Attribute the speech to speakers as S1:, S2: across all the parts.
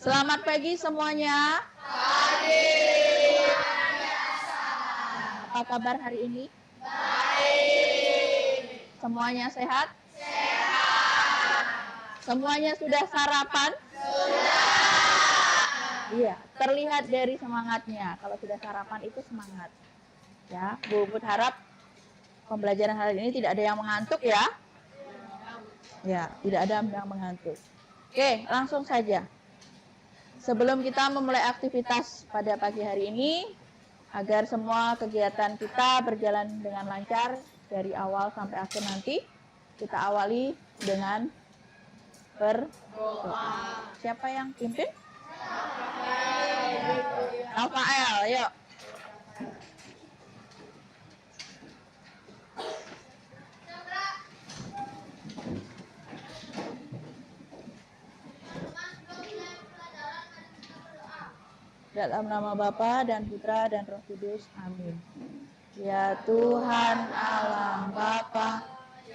S1: Selamat pagi semuanya. Apa kabar hari ini? Baik. Semuanya sehat? Sehat. Semuanya sudah sarapan? Sudah. Iya, terlihat dari semangatnya. Kalau sudah sarapan itu semangat. Ya, Bu Bud harap pembelajaran hari ini tidak ada yang mengantuk ya. Ya, tidak ada yang mengantuk. Oke, langsung saja. Sebelum kita memulai aktivitas pada pagi hari ini, agar semua kegiatan kita berjalan dengan lancar dari awal sampai akhir nanti, kita awali dengan berdoa. Siapa yang pimpin? Rafael, yuk. Dalam nama Bapa dan Putra dan Roh Kudus. Amin. Ya Tuhan Allah Bapa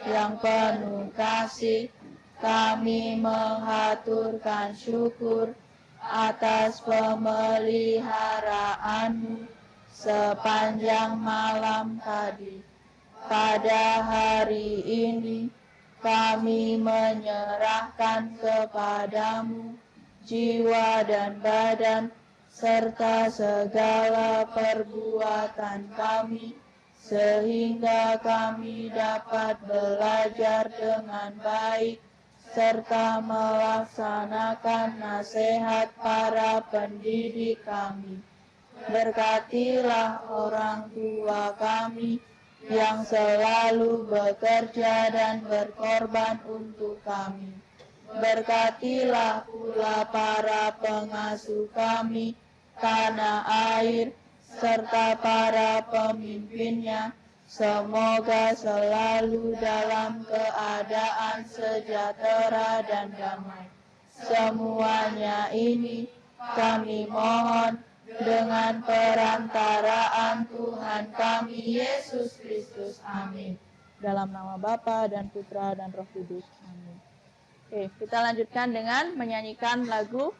S1: yang penuh kasih, kami menghaturkan syukur atas pemeliharaanmu sepanjang malam tadi. Pada hari ini kami menyerahkan kepadamu jiwa dan badan serta segala perbuatan kami, sehingga kami dapat belajar dengan baik, serta melaksanakan nasihat para pendidik kami. Berkatilah orang tua kami yang selalu bekerja dan berkorban untuk kami. Berkatilah pula para pengasuh kami, tanah air, serta para pemimpinnya, semoga selalu dalam keadaan sejahtera dan damai. Semuanya ini kami mohon dengan perantaraan Tuhan kami Yesus Kristus. Amin. Dalam nama Bapa dan Putra dan Roh Kudus. Amin. Oke, kita lanjutkan dengan menyanyikan lagu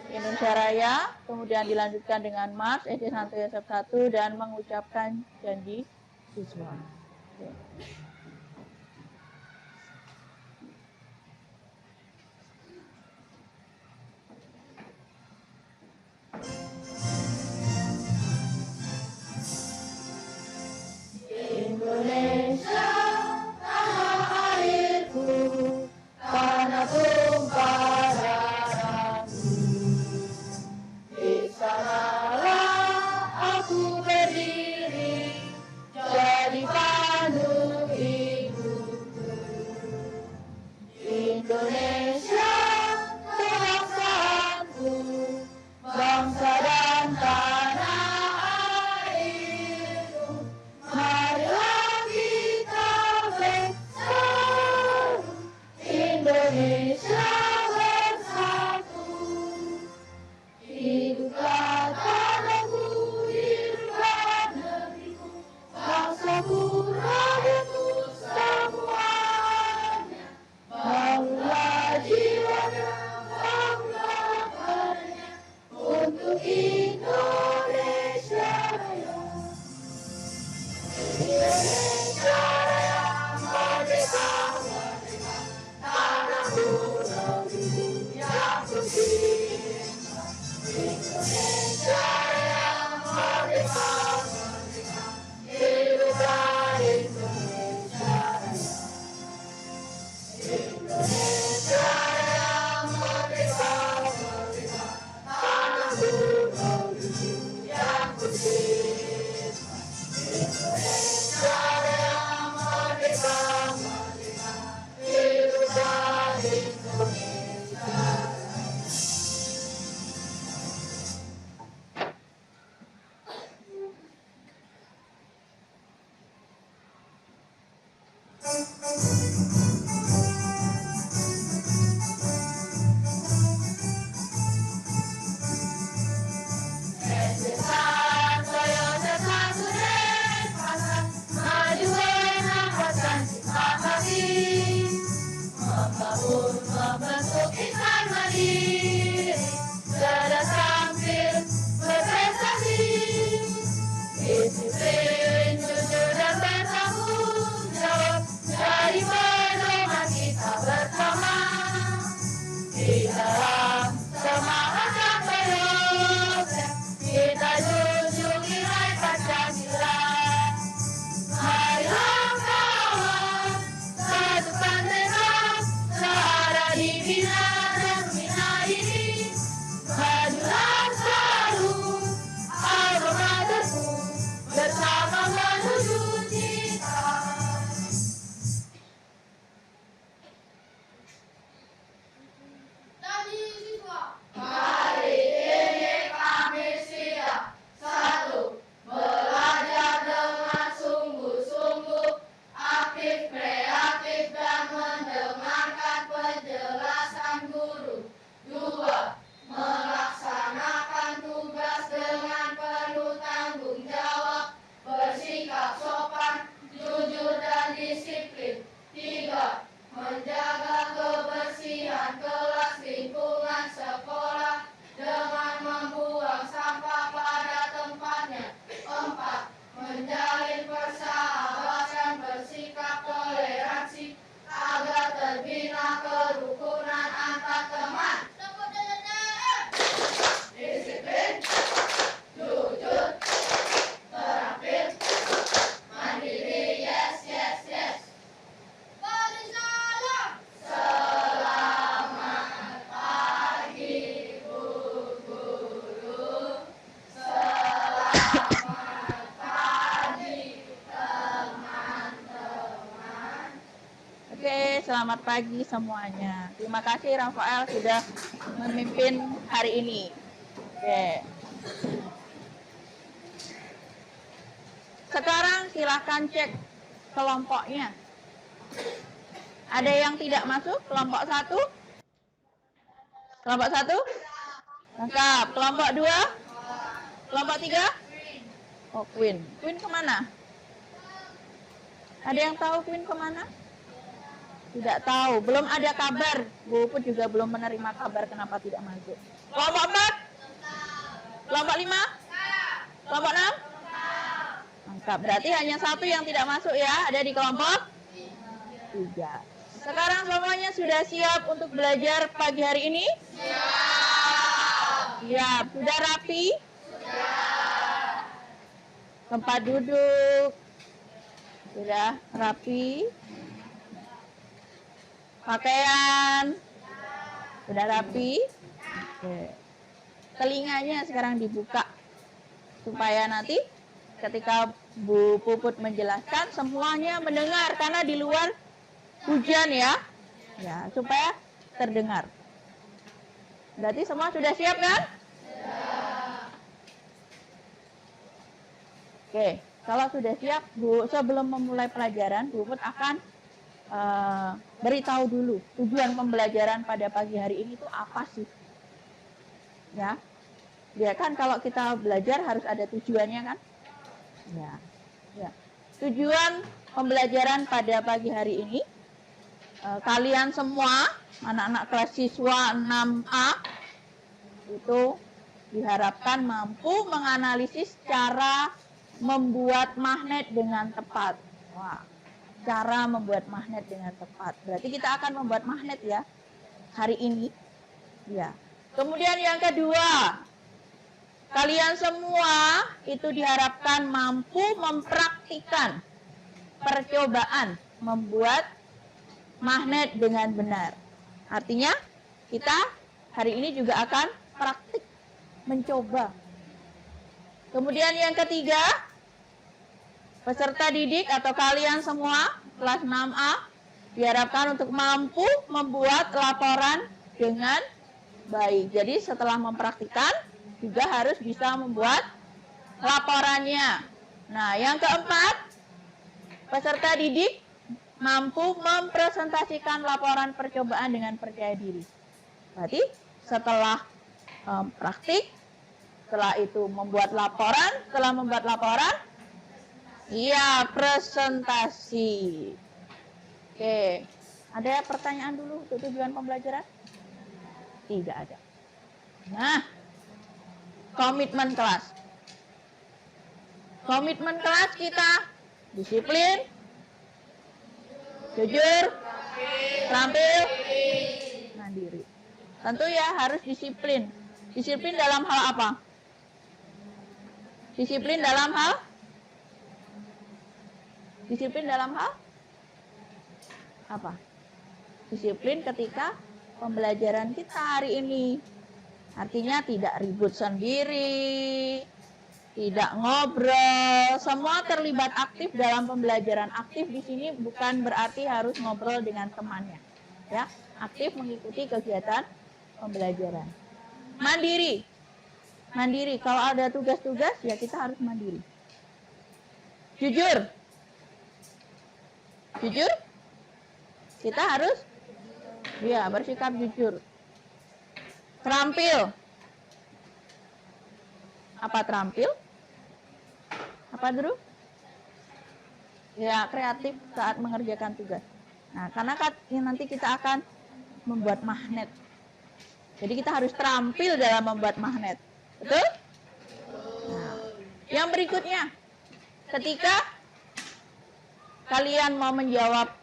S1: Indonesia Raya, kemudian dilanjutkan dengan Mars SD Santo Yosef 1 dan mengucapkan janji siswa. Oke. Indonesia, tanah airku, tanah tumpah darahku. Di sanalah aku berdiri, jadi pandu hidupku. Indonesia, kebangsaanku, bangsa dan tanah airku. Marilah kita bersatu, Indonesia bersatu. Hiduplah tanahku, hiduplah negeriku, bangsaku, rakyatku semuanya. Bangunlah jiwanya, bangunlah badannya, untuk Indonesia Raya. Indonesia Raya, merdeka, merdeka, tanahku, negeriku yang suci. Indonesia Raya, merdeka, merdeka, hiduplah Indonesia Raya. Indonesia Raya, merdeka, merdeka, tanahku, negeriku yang suci. Indonesia Raya, merdeka, merdeka, hiduplah Indonesia Raya. selamat pagi semuanya. Terima kasih Rafael sudah memimpin hari ini. Oke. Sekarang silahkan cek kelompoknya. Ada yang tidak masuk? Kelompok 1? Kelompok 1? Lengkap. Kelompok 2? Kelompok 3? Oh, Queen. Queen kemana? Ada yang tahu Queen kemana? Tidak tahu. Belum ada kabar. Bu Put juga belum menerima kabar kenapa tidak masuk. Kelompok 4? Kelompok 5? Kelompok 6? Lengkap. Berarti hanya satu yang tidak masuk ya. Ada di kelompok 3. Sekarang semuanya sudah siap untuk belajar pagi hari ini? Siap. Sudah rapi? Tempat duduk sudah rapi? Pakaian sudah rapi? Oke. Telinganya sekarang dibuka supaya nanti ketika Bu Puput menjelaskan semuanya mendengar, karena di luar hujan ya, supaya terdengar. Berarti semua sudah siap kan? Oke, kalau sudah siap, Bu, sebelum memulai pelajaran, Bu Put akan beritahu dulu tujuan pembelajaran pada pagi hari ini itu apa sih? Ya kan kalau kita belajar harus ada tujuannya kan? Ya. Tujuan pembelajaran pada pagi hari ini, kalian semua anak-anak kelas siswa 6A itu diharapkan mampu menganalisis cara membuat magnet dengan tepat. Wah, cara membuat magnet dengan tepat. Berarti kita akan membuat magnet ya hari ini. Ya. Kemudian yang kedua, kalian semua itu diharapkan mampu mempraktikkan percobaan membuat magnet dengan benar. Artinya kita hari ini juga akan praktik mencoba. Kemudian yang ketiga, peserta didik atau kalian semua kelas 6A diharapkan untuk mampu membuat laporan dengan baik. Jadi setelah mempraktikkan juga harus bisa membuat laporannya. Nah, yang keempat, peserta didik mampu mempresentasikan laporan percobaan dengan percaya diri. Berarti setelah praktik, setelah itu membuat laporan, setelah membuat laporan, presentasi. Oke, ada pertanyaan dulu untuk tujuan pembelajaran? Tidak ada. Nah, komitmen kelas. Komitmen kelas kita disiplin, jujur, terampil, mandiri. Tentu ya harus disiplin. Disiplin dalam hal apa? Disiplin dalam hal? Disiplin dalam hal? Apa? Disiplin ketika pembelajaran kita hari ini. Artinya tidak ribut sendiri, tidak ngobrol, semua terlibat aktif dalam pembelajaran. Aktif di sini bukan berarti harus ngobrol dengan temannya. Ya, aktif mengikuti kegiatan pembelajaran. Mandiri. Mandiri, kalau ada tugas-tugas ya kita harus mandiri. Jujur. Jujur. Kita harus bersikap jujur. Terampil. Apa terampil? Apa dulu? Ya, kreatif saat mengerjakan tugas. Nah, karena nanti kita akan membuat magnet. Jadi kita harus terampil dalam membuat magnet. Betul? Nah, yang berikutnya, ketika kalian mau menjawab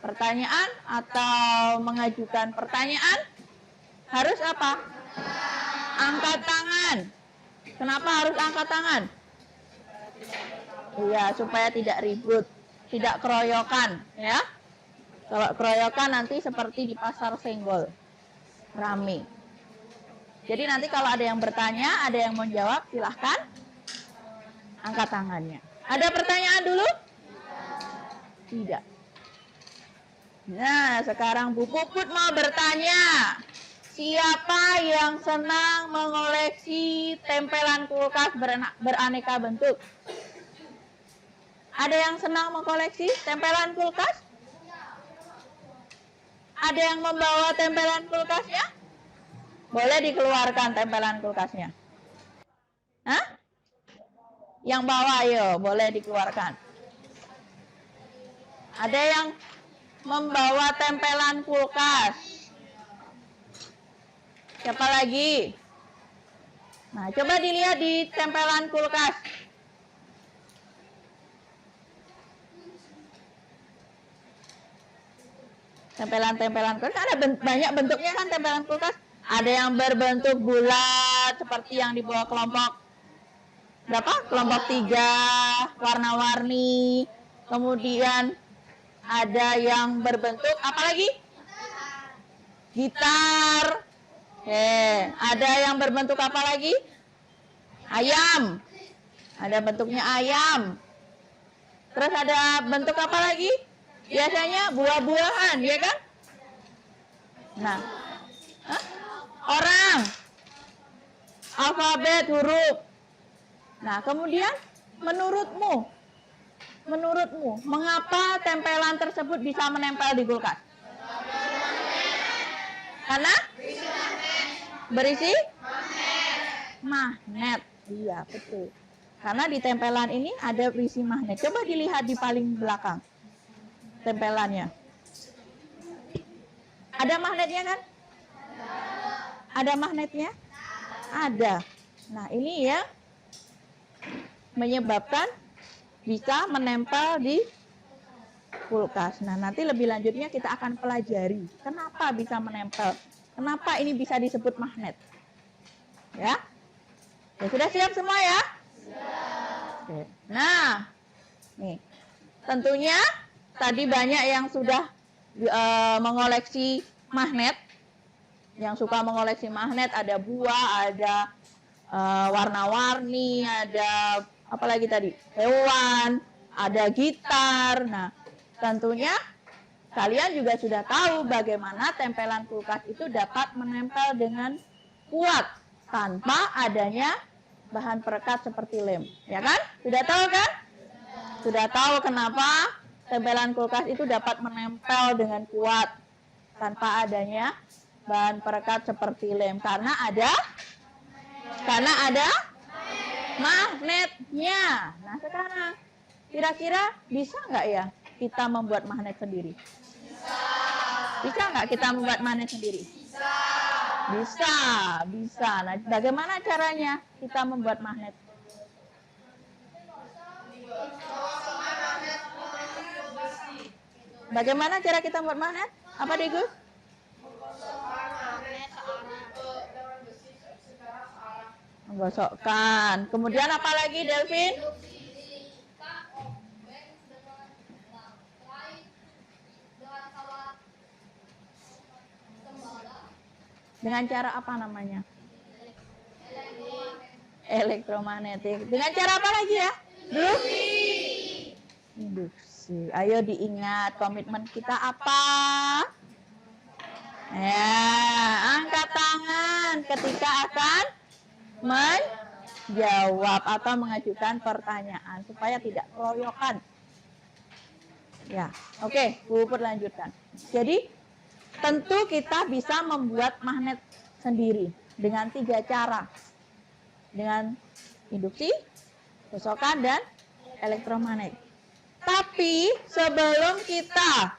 S1: pertanyaan atau mengajukan pertanyaan, harus apa? Angkat tangan. Kenapa harus angkat tangan? Iya, supaya tidak ribut, tidak keroyokan, ya. Kalau keroyokan nanti seperti di pasar Senggol, rame. Jadi nanti kalau ada yang bertanya, ada yang mau jawab, silahkan angkat tangannya. Ada pertanyaan dulu? Tidak. Nah, sekarang Bu Puput mau bertanya. Siapa yang senang mengoleksi tempelan kulkas beraneka bentuk? Ada yang senang mengkoleksi tempelan kulkas? Ada yang membawa tempelan kulkasnya? Boleh dikeluarkan tempelan kulkasnya. Hah? Yang bawa, ayo, boleh dikeluarkan. Ada yang membawa tempelan kulkas. Siapa lagi? Nah, coba dilihat di tempelan kulkas. Tempelan-tempelan kulkas ada banyak bentuknya kan tempelan kulkas. Ada yang berbentuk bulat seperti yang di bawah kelompok berapa? Kelompok 3, warna-warni. Kemudian ada yang berbentuk apa lagi? Gitar. Ada yang berbentuk apa lagi? Ayam. Ada bentuknya ayam. Terus ada bentuk apa lagi? Biasanya buah-buahan, ya kan? Nah, orang, alfabet, huruf. Nah, kemudian menurutmu, mengapa tempelan tersebut bisa menempel di kulkas? Karena berisi magnet. Iya, betul. Karena di tempelan ini ada berisi magnet. Coba dilihat di paling belakang tempelannya. Ada magnetnya kan? Ada magnetnya? Ada. Nah, ini ya menyebabkan bisa menempel di kulkas. Nah, nanti lebih lanjutnya kita akan pelajari kenapa bisa menempel. Kenapa ini bisa disebut magnet. Ya? Ya, sudah siap semua ya? Oke. Nah, nih. Tentunya tadi banyak yang sudah mengoleksi magnet. Yang suka mengoleksi magnet, ada buah, ada warna-warni, ada apa lagi tadi? Hewan, ada gitar. Nah, tentunya kalian juga sudah tahu bagaimana tempelan kulkas itu dapat menempel dengan kuat tanpa adanya bahan perekat seperti lem. Ya kan? Sudah tahu kan? Sudah tahu kenapa tempelan kulkas itu dapat menempel dengan kuat tanpa adanya bahan perekat seperti lem. Karena ada magnetnya. Nah, sekarang kira-kira bisa nggak ya kita membuat magnet sendiri? Bisa nggak kita membuat magnet sendiri? Bisa. Nah, bagaimana caranya kita membuat magnet? Bagaimana cara kita membuat magnet? Apa deh, Gus? Menggosokkan. Kemudian apa lagi, Delvin? Dengan cara apa namanya? Elektromagnetik. Dengan cara apa lagi ya? Induksi. Ayo diingat komitmen kita apa? Ya, angkat tangan ketika akan menjawab atau mengajukan pertanyaan supaya tidak keroyokan. Ya, oke, Bu Puput lanjutkan. Jadi, tentu kita bisa membuat magnet sendiri dengan 3 cara. Dengan induksi, gosokan, dan elektromagnet. Tapi sebelum kita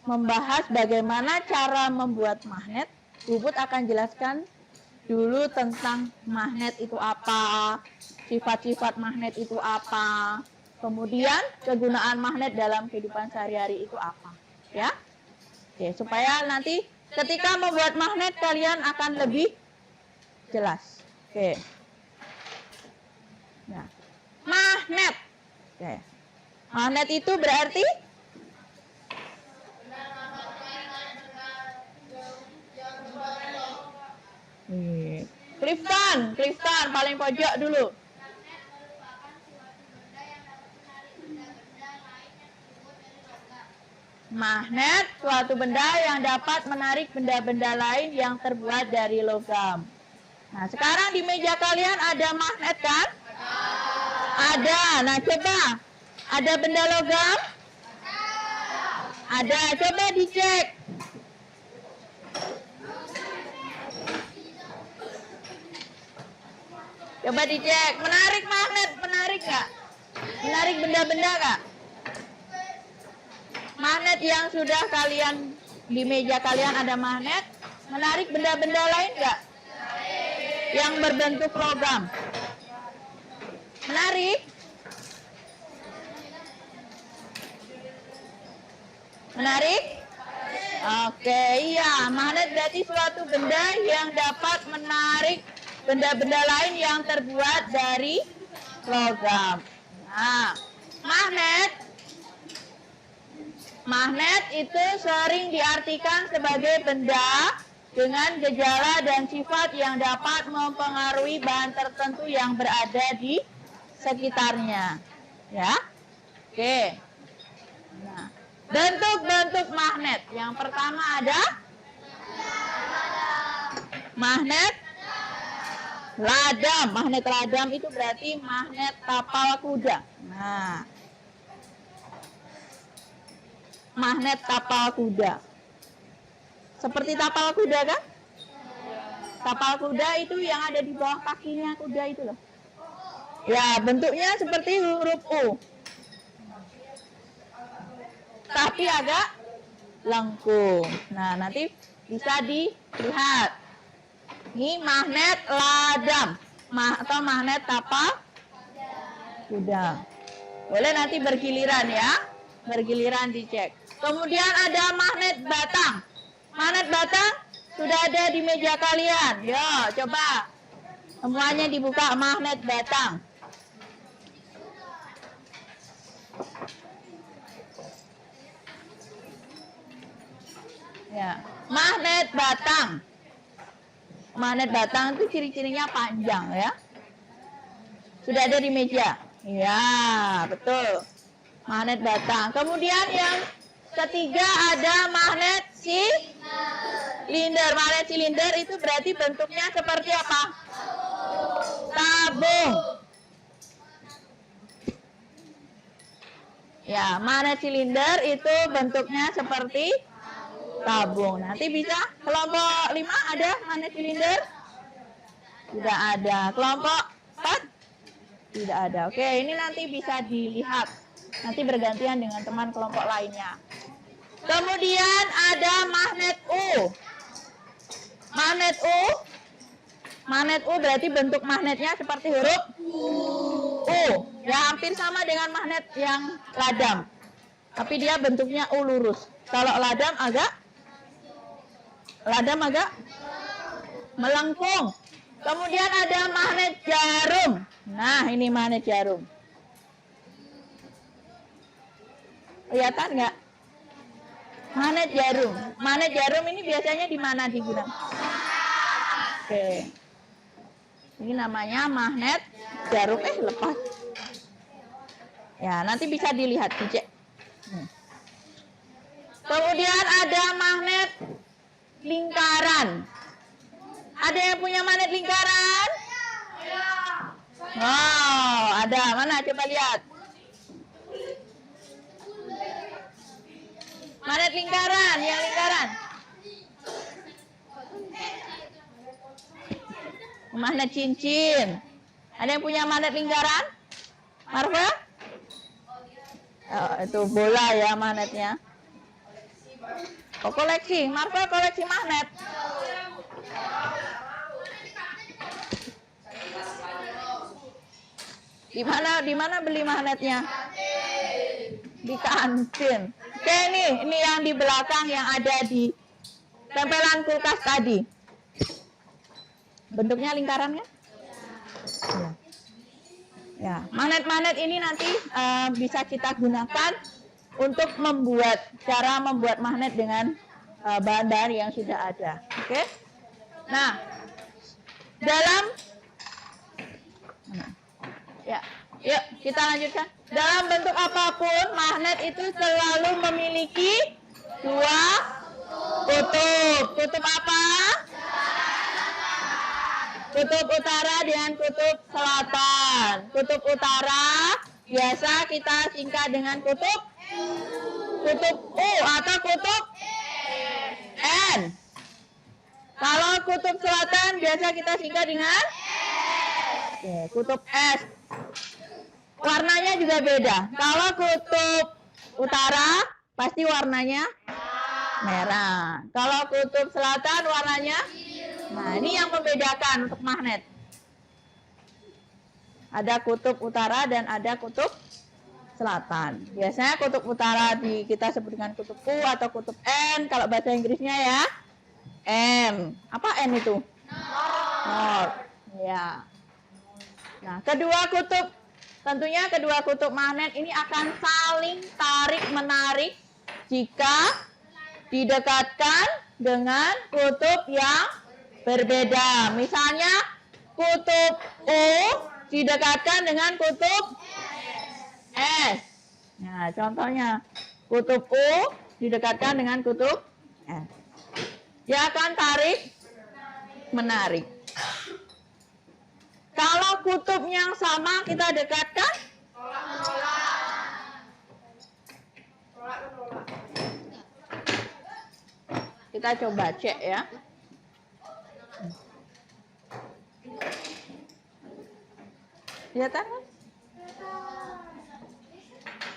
S1: membahas bagaimana cara membuat magnet, Bu Puput akan jelaskan dulu tentang magnet itu apa, sifat-sifat magnet itu apa, kemudian kegunaan magnet dalam kehidupan sehari-hari itu apa, ya? Oke, supaya nanti ketika membuat magnet kalian akan lebih jelas. Oke. Nah, magnet. Oke. Magnet itu berarti Clifton paling pojok dulu. Magnet, suatu benda yang dapat menarik benda-benda lain yang terbuat dari logam. Nah, sekarang di meja kalian ada magnet kan? Ada. Nah, coba. Ada benda logam? Ada. Coba dicek. Coba dicek. Menarik magnet, menarik nggak? Menarik benda-benda nggak? Magnet yang sudah kalian, di meja kalian ada magnet. Menarik benda-benda lain nggak? Yang berbentuk logam. Menarik? Menarik? Oke, iya. Magnet berarti suatu benda yang dapat menarik benda-benda lain yang terbuat dari logam. Nah, magnet itu sering diartikan sebagai benda dengan gejala dan sifat yang dapat mempengaruhi bahan tertentu yang berada di sekitarnya. Ya. Oke. Nah, bentuk-bentuk magnet. Yang pertama ada magnet ladam. Magnet ladam itu berarti magnet tapal kuda. Nah, magnet tapal kuda. Seperti tapal kuda kan? Tapal kuda itu yang ada di bawah kakinya kuda itu loh. Ya, bentuknya seperti huruf U. Tapi agak lengkung. Nah, nanti bisa dilihat. Ini magnet ladam atau magnet tapal kuda. Boleh nanti bergiliran ya. Bergiliran dicek. Kemudian ada magnet batang. Magnet batang sudah ada di meja kalian. Yo, coba. Semuanya dibuka magnet batang. Ya, magnet batang. Magnet batang itu ciri-cirinya panjang ya. Sudah ada di meja. Ya, betul. Magnet batang. Kemudian yang ketiga ada magnet silinder. Magnet silinder itu berarti bentuknya seperti apa? Tabung. Ya, magnet silinder itu bentuknya seperti tabung. Nanti bisa kelompok 5 ada magnet silinder? Tidak ada. Kelompok 4? Tidak ada. Oke, ini nanti bisa dilihat. Nanti bergantian dengan teman kelompok lainnya. Kemudian ada magnet U. Magnet U. Magnet U berarti bentuk magnetnya seperti huruf U. Ya, hampir sama dengan magnet yang ladam. Tapi dia bentuknya U lurus. Kalau ladam agak melengkung. Kemudian ada magnet jarum. Nah, ini magnet jarum. Kelihatan nggak? Magnet jarum. Magnet jarum ini biasanya di mana digunakan? Oke. Ini namanya magnet jarum. Lepas. Ya, nanti bisa dilihat, dicek. Kemudian ada magnet lingkaran. Ada yang punya magnet lingkaran? Wow, ada. Mana? Coba lihat. Magnet lingkaran, yang lingkaran. Magnet cincin. Ada yang punya magnet lingkaran? Marva? Oh, itu bola ya magnetnya. Oh, koleksi. Marva koleksi magnet. Di mana beli magnetnya? Di kantin. Oke, ini yang di belakang yang ada di tempelan kulkas tadi. Bentuknya lingkaran kan? Ya. Ya, magnet-magnet ini nanti bisa kita gunakan untuk cara membuat magnet dengan bahan-bahan yang sudah ada. Oke? Nah, yuk kita lanjutkan. Dalam bentuk apapun, magnet itu selalu memiliki dua kutub. Kutub apa? Kutub utara dan kutub selatan. Kutub utara biasa kita singkat dengan kutub U atau kutub N. Kalau kutub selatan biasa kita singkat dengan kutub S. Warnanya juga beda. Kalau kutub utara pasti warnanya merah. Kalau kutub selatan warnanya nah, ini yang membedakan untuk magnet. Ada kutub utara dan ada kutub selatan. Biasanya kutub utara kita sebut dengan kutub U atau kutub N. Kalau bahasa Inggrisnya ya M. Apa N itu? North. Ya. Nah, tentunya kedua kutub magnet ini akan saling tarik-menarik jika didekatkan dengan kutub yang berbeda. Misalnya kutub U didekatkan dengan kutub S. Nah, contohnya kutub U didekatkan dengan kutub S. Dia akan tarik menarik. Kalau kutub yang sama kita dekatkan kita coba cek ya. Kelihatan kan?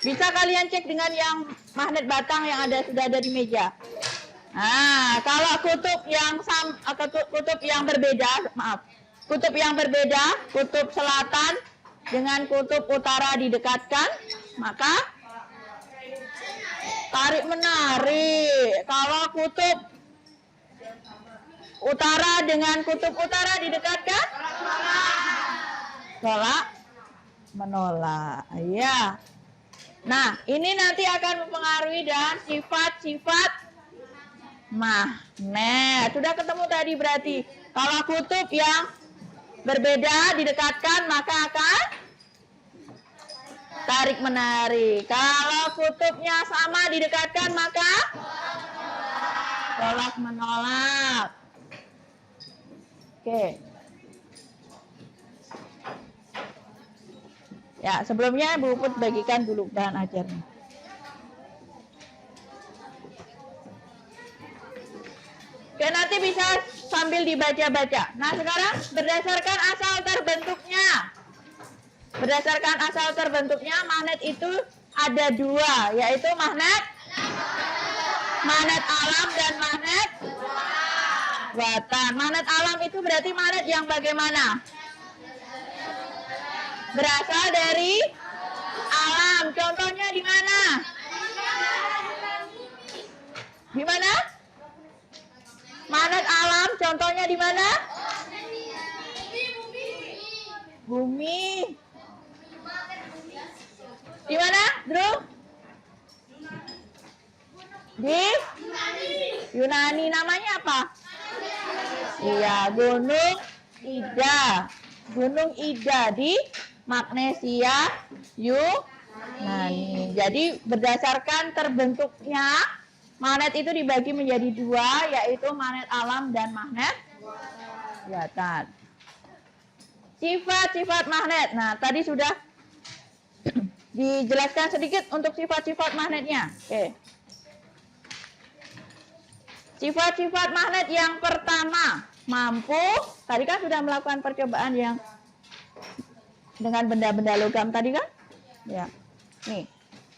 S1: Bisa kalian cek dengan yang magnet batang yang sudah ada di meja. Nah, kalau kutub yang berbeda, kutub selatan dengan kutub utara didekatkan, maka tarik menarik. Kalau kutub utara dengan kutub utara didekatkan, tolak menolak. Ya. Nah, ini nanti akan mempengaruhi dan sifat-sifat magnet. Sudah ketemu tadi berarti. Kalau kutub yang berbeda didekatkan maka akan tarik menarik. Kalau kutubnya sama didekatkan maka tolak menolak. Oke. Ya, sebelumnya Bu Put bagikan dulu bahan ajarnya. Oke, nanti bisa sambil dibaca-baca. Nah, sekarang berdasarkan asal terbentuknya magnet itu ada dua, yaitu magnet alam dan magnet buatan. Magnet alam itu berarti magnet yang bagaimana? Berasal dari alam. Contohnya di mana? Di mana? Magnet alam contohnya di mana? Bumi. Di mana, Drew? Di Yunani. Namanya apa? Iya, Gunung Ida. Gunung Ida di Magnesia Yunani. Jadi berdasarkan terbentuknya magnet itu dibagi menjadi dua, yaitu magnet alam dan magnet buatan. Sifat-sifat magnet. Nah, tadi sudah dijelaskan sedikit untuk sifat-sifat magnetnya. Oke. Sifat-sifat magnet yang pertama, mampu. Tadi kan sudah melakukan percobaan yang dengan benda-benda logam tadi kan? Ya. Nih.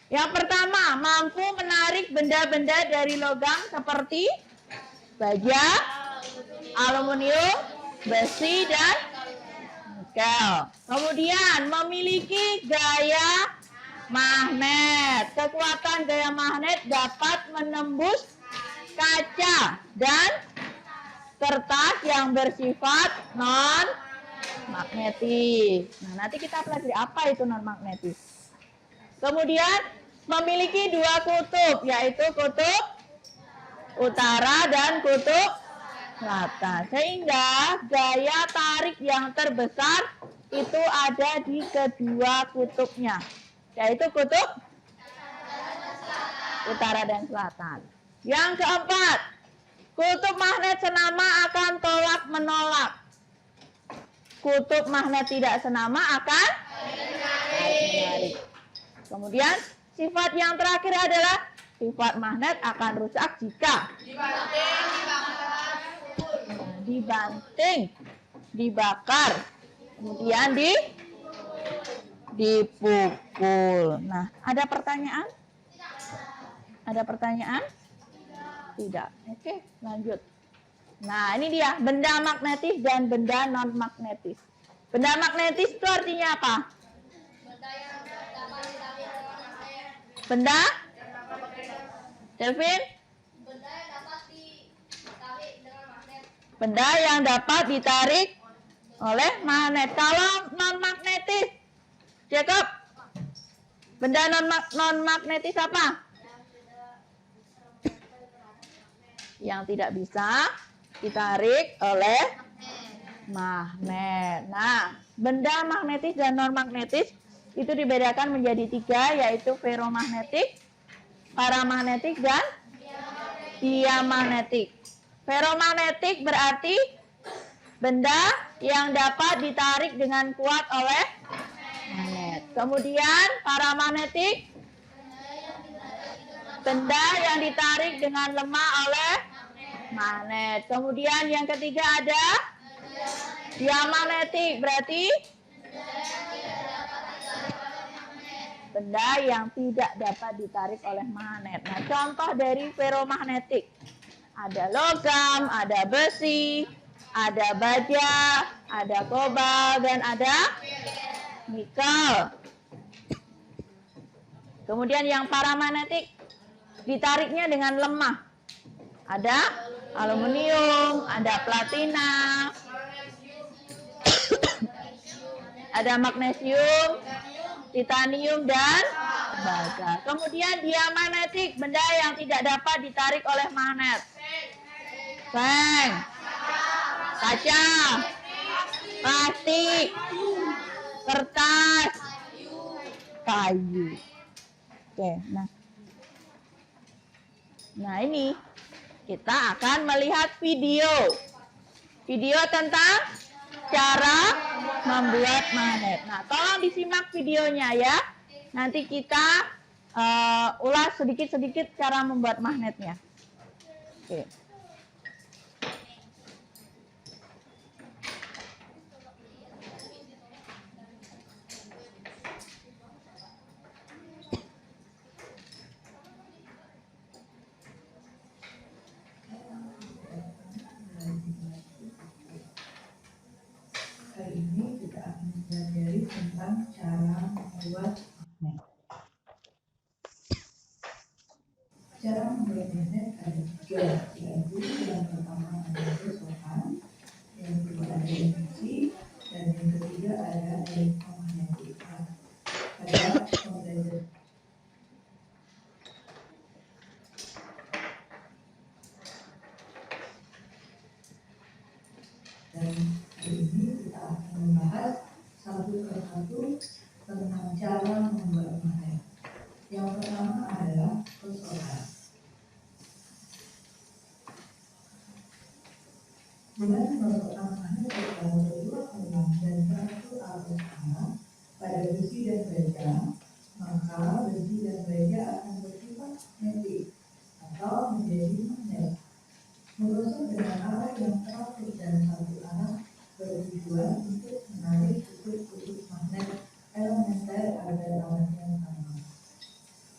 S1: Yang pertama, mampu menarik benda-benda dari logam seperti baja, aluminium, besi, dan nikel. Kemudian, memiliki gaya magnet. Kekuatan gaya magnet dapat menembus kaca dan kertas yang bersifat non-magnetis. Nah, nanti kita pelajari apa itu non-magnetis. Kemudian memiliki dua kutub, yaitu kutub utara dan kutub selatan. Sehingga gaya tarik yang terbesar itu ada di kedua kutubnya, yaitu kutub utara dan selatan. Yang keempat, kutub magnet senama akan tolak menolak. Kutub magnet tidak senama akan menarik. Kemudian sifat yang terakhir adalah sifat magnet akan rusak jika dibanting, dibakar, kemudian dipukul. Nah, ada pertanyaan? Ada pertanyaan? Tidak. Oke, lanjut. Nah, ini dia benda magnetis dan benda non magnetis. Benda magnetis itu artinya apa? Benda? Delvin? Benda yang dapat ditarik oleh magnet. Kalau non magnetis, Jacob, benda non magnetis apa? Yang tidak bisa ditarik oleh magnet. Nah, benda magnetis dan non magnetis itu dibedakan menjadi 3, yaitu ferromagnetik, paramagnetik, dan diamagnetik. Ferromagnetik berarti benda yang dapat ditarik dengan kuat oleh magnet. Kemudian paramagnetik, benda yang ditarik dengan lemah oleh magnet. Kemudian yang ketiga ada diamagnetik, berarti benda yang tidak dapat ditarik oleh magnet. Nah, contoh dari ferromagnetik ada logam, ada besi, ada baja, ada kobalt, dan ada nikel. Kemudian yang paramagnetik ditariknya dengan lemah. Ada aluminium, ada platina, ada magnesium, titanium, dan baja. Kemudian diamagnetik, benda yang tidak dapat ditarik oleh magnet. Seng, kaca, plastik, kertas, kayu. Oke, nah ini kita akan melihat video tentang cara membuat magnet. Nah, tolong disimak videonya ya. Nanti kita ulas sedikit-sedikit cara membuat magnetnya. Oke.
S2: Kali ini kita akan mempelajari tentang cara membuat magnet. Cara membuat magnet ada 3, yaitu yang pertama adalah gosokan, yang kedua ada induksi, dan yang ketiga ada elektromagnetik. Ada pembelajaran. Dan hari ini kita akan membahas satu persatu tentang cara membuat magnet. Yang pertama adalah gosokan. Dengan menggunakan magnet pada dua alam dan satu arus panas pada besi dan baja, maka besi dan baja akan bersifat magnetik atau menjadi magnet. Menggosok dengan arah yang teratur dan satu arah bertujuan untuk menarik kutub-kutub magnet elementer agar arahnya sama.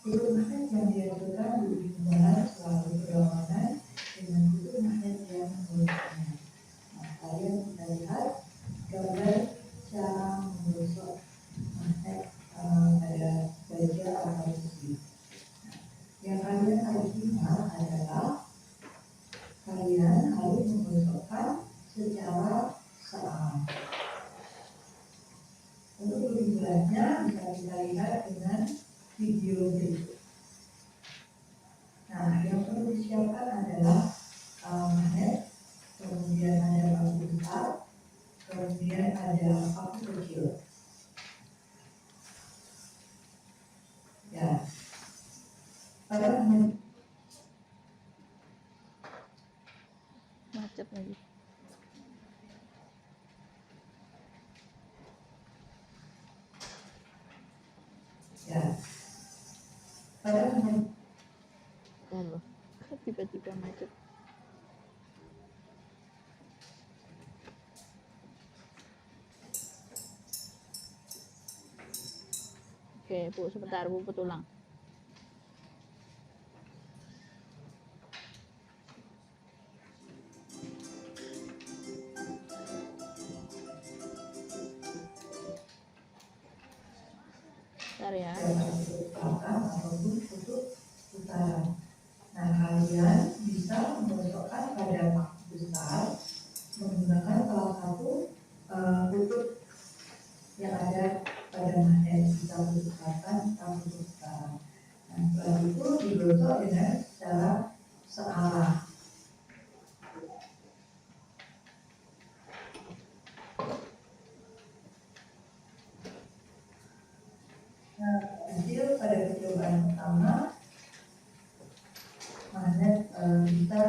S2: Kutub magnet yang dihasilkan berhubungan selalu berlawanan dengan kutub magnet yang menggosoknya. Kalian bisa lihat gambar cara menggosok magnet pada baja atau besi. Yang kalian harus ingat adalah kalian harus menggosokkan secara searah. Untuk lebih jelasnya bisa kita lihat dengan video berikut. Nah, yang perlu disiapkan adalah magnet, kemudian ada paku besar, kemudian ada paku kecil. Ya, pada
S1: Oke, Bu, sebentar, Bu put ulang. Bentar ya.
S2: Selatan ataupun kutub utara. Nah, kalian bisa menggosokkan pada paku besar menggunakan salah satu kutub yang ada pada magnet, bisa kutub selatan atau kutub utara. Nah, setelah itu digosok dengan cara searah. Nah, hasil pada percobaan pertama, magnet bisa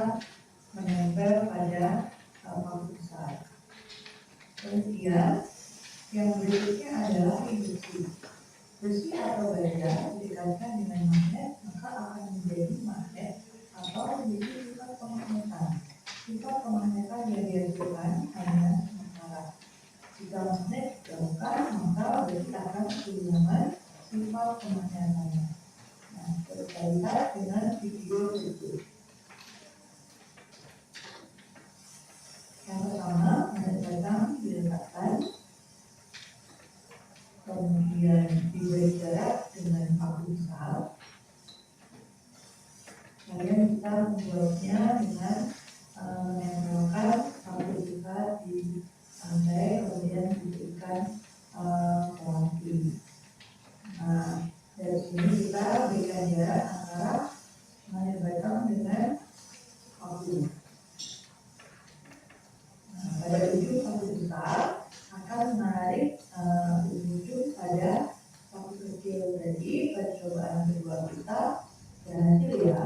S2: menempel pada paku besar. Kemudian yang berikutnya adalah induksi. Besi atau baja didekatkan dengan magnet, maka akan menjadi magnet atau memiliki sifat kemagnetan. Sifat kemagnetan yang dihasilkan hanya sementara. Jika magnet dijauhkan, maka besi akan kehilangan sifat kemagnetannya. Nah, kita lihat dengan video berikut. Yang pertama, magnet batang diletakkan, kemudian diberi jarak dengan paku besar. Kalian bisa membuatnya dengan menempelkan paku besar di lantai, kemudian diberikan pelangi. Nah, dari sini kita berikan jarak antara magnet batang dengan paku. Nah, pada ujung paku besar akan menarik ujung pada paku kecil. Jadi percobaan kedua kita berhasil ya.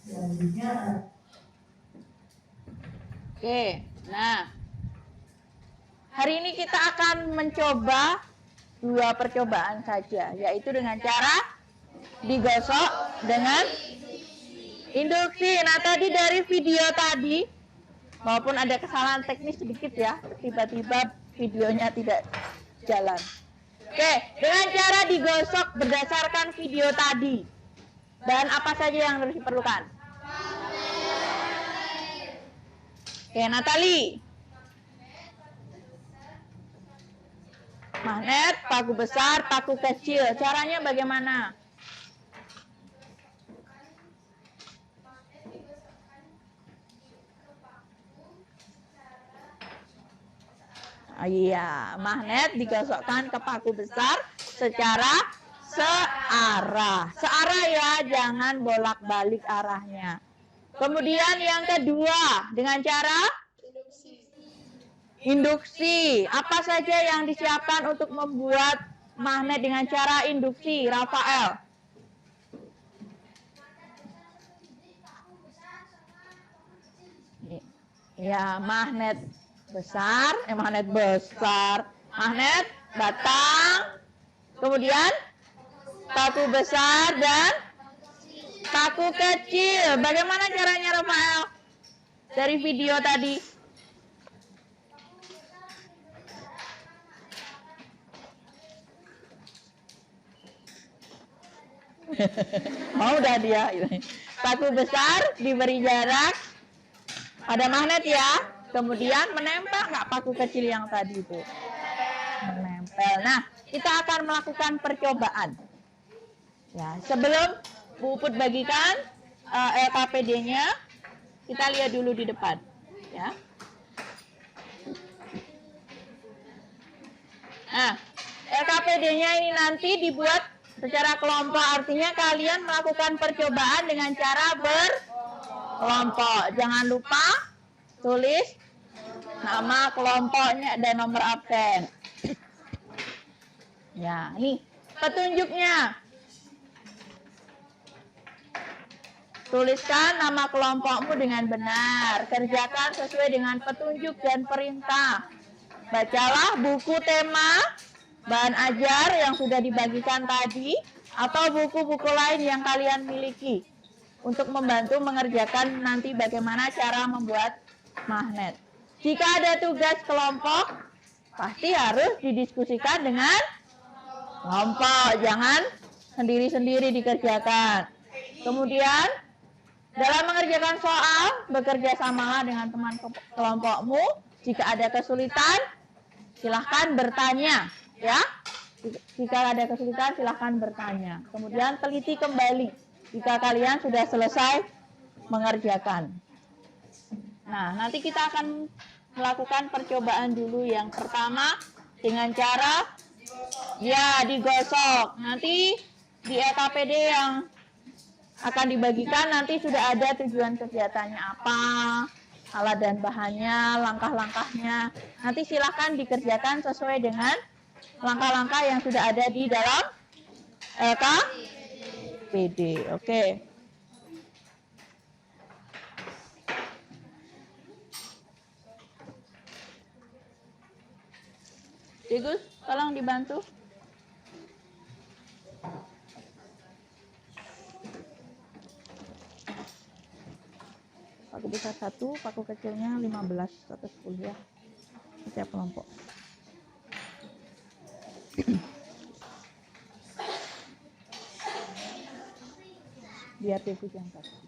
S2: Selanjutnya,
S1: Oke, nah hari ini kita akan mencoba 2 percobaan saja, yaitu dengan cara digosok dengan induksi. Nah, tadi dari video tadi, walaupun ada kesalahan teknis sedikit ya, tiba-tiba videonya tidak jalan. Oke, dengan cara digosok berdasarkan video tadi, bahan apa saja yang harus diperlukan? Oke, Natali. Magnet, paku besar, paku kecil. Caranya bagaimana? Iya, magnet digosokkan ke paku besar secara searah. Searah ya, jangan bolak-balik arahnya. Kemudian yang kedua, dengan cara induksi. Apa saja yang disiapkan untuk membuat magnet dengan cara induksi, Rafael? Ya, magnet besar, magnet batang, kemudian paku besar dan paku kecil. Bagaimana caranya, Rafael? Dari video tadi. Mau dah dia. Paku besar diberi jarak, ada magnet ya, kemudian menempel nggak paku kecil yang tadi itu? Menempel. Nah, kita akan melakukan percobaan. Ya, sebelum Bu Put bagikan LKPD-nya, kita lihat dulu di depan. Ya. Nah, LKPD-nya ini nanti dibuat secara kelompok, artinya kalian melakukan percobaan dengan cara berkelompok. Jangan lupa tulis nama kelompoknya dan nomor absen. Ya, ini petunjuknya. Tuliskan nama kelompokmu dengan benar. Kerjakan sesuai dengan petunjuk dan perintah. Bacalah buku tema, bahan ajar yang sudah dibagikan tadi, atau buku-buku lain yang kalian miliki untuk membantu mengerjakan nanti bagaimana cara membuat magnet. Jika ada tugas kelompok, pasti harus didiskusikan dengan Kelompok, jangan sendiri-sendiri dikerjakan. Kemudian, dalam mengerjakan soal, bekerja samalah dengan teman kelompokmu. Jika ada kesulitan, silahkan bertanya, ya. Jika ada kesulitan, silahkan bertanya. Kemudian teliti kembali jika kalian sudah selesai mengerjakan. Nah, nanti kita akan melakukan percobaan dulu yang pertama dengan cara ya digosok. Nanti di LKPD yang akan dibagikan nanti sudah ada tujuan kegiatannya apa, alat dan bahannya, langkah-langkahnya. Nanti silahkan dikerjakan sesuai dengan langkah-langkah yang sudah ada di dalam LKPD. Oke. Gus, tolong dibantu. Paku besar 1, paku kecilnya 15 atau 10 ya. Setiap kelompok. Biar tikus yang kasih.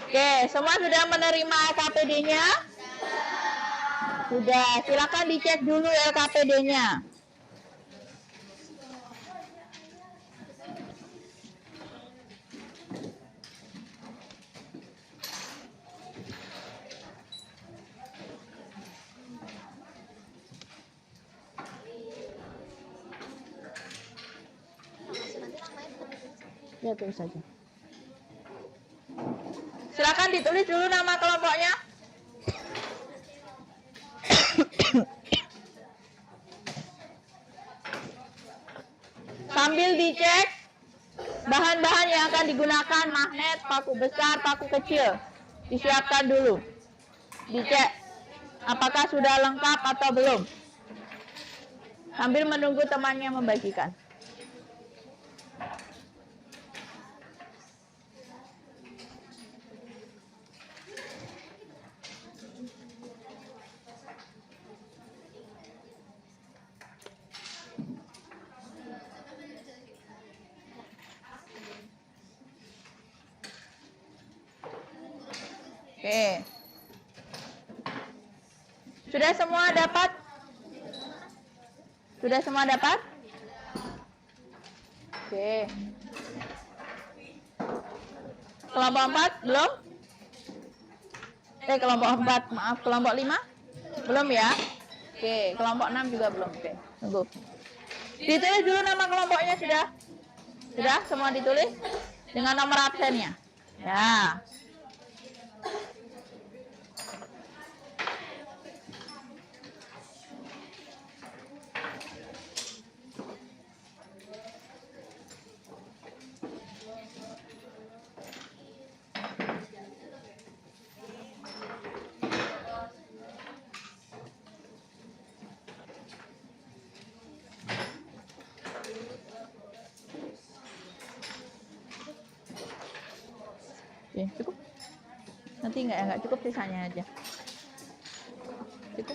S1: Oke, semua sudah menerima LKPD-nya? Sudah, silakan dicek dulu LKPD-nya. Ya, tulis saja. Silakan ditulis dulu nama kelompoknya. Sambil dicek bahan-bahan yang akan digunakan, magnet, paku besar, paku kecil. Disiapkan dulu. Dicek apakah sudah lengkap atau belum. Sambil menunggu temannya membagikan. Oke. Sudah semua dapat? Sudah semua dapat? Oke. Kelompok 4 belum? Kelompok 4, maaf, kelompok 5? Belum ya? Oke, kelompok 6 juga belum. Oke, tunggu. Ditulis dulu nama kelompoknya sudah? Sudah semua ditulis? Dengan nomor absennya? Ya. Oke, cukup. Nanti nggak cukup, sisanya aja. Cukup.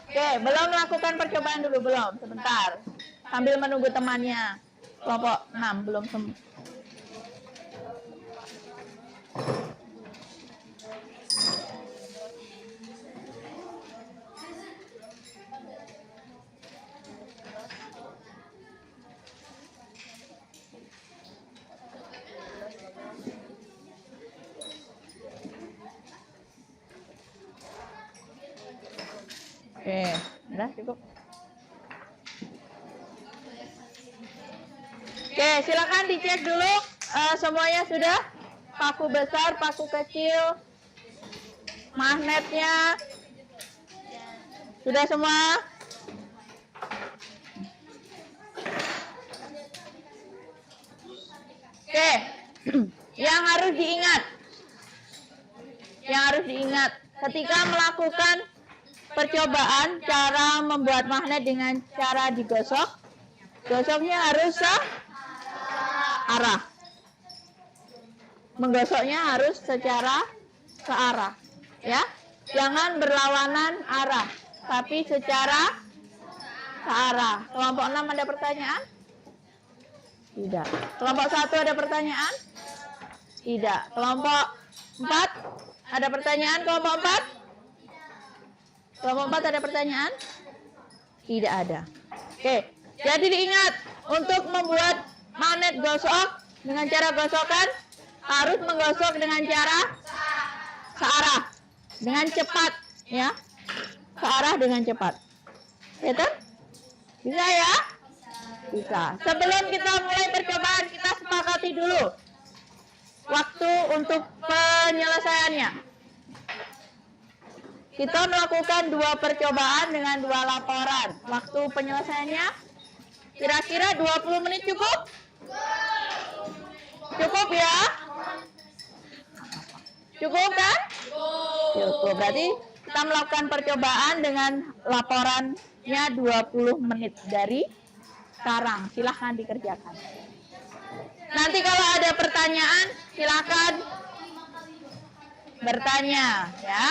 S1: Oke, belum melakukan percobaan dulu, belum. Sebentar. Sambil menunggu temannya. Kelompok 6 belum semua. Oke, udah cukup. Oke, silakan dicek dulu semuanya sudah. Paku besar, paku kecil, magnetnya sudah semua. Oke, yang harus diingat ketika melakukan percobaan cara membuat magnet dengan cara digosok. Gosoknya harus searah. Menggosoknya harus secara searah, ya. Jangan berlawanan arah, tapi secara searah. Kelompok 6 ada pertanyaan? Tidak. Kelompok 1 ada pertanyaan? Tidak. Kelompok 4 ada pertanyaan? Kelompok 4? Kelompok 4 ada pertanyaan? Tidak ada. Oke. Jadi diingat, untuk membuat magnet gosok dengan cara gosokan harus menggosok dengan cara searah, dengan cepat, ya. Searah dengan cepat. Ya kan? Bisa ya? Bisa. Sebelum kita mulai percobaan, kita sepakati dulu waktu untuk penyelesaiannya. Kita melakukan 2 percobaan dengan 2 laporan. Waktu penyelesaiannya kira-kira 20 menit cukup? Cukup ya? Cukup kan? Cukup. Berarti kita melakukan percobaan dengan laporannya 20 menit dari sekarang. Silahkan dikerjakan. Nanti kalau ada pertanyaan, silahkan bertanya, ya.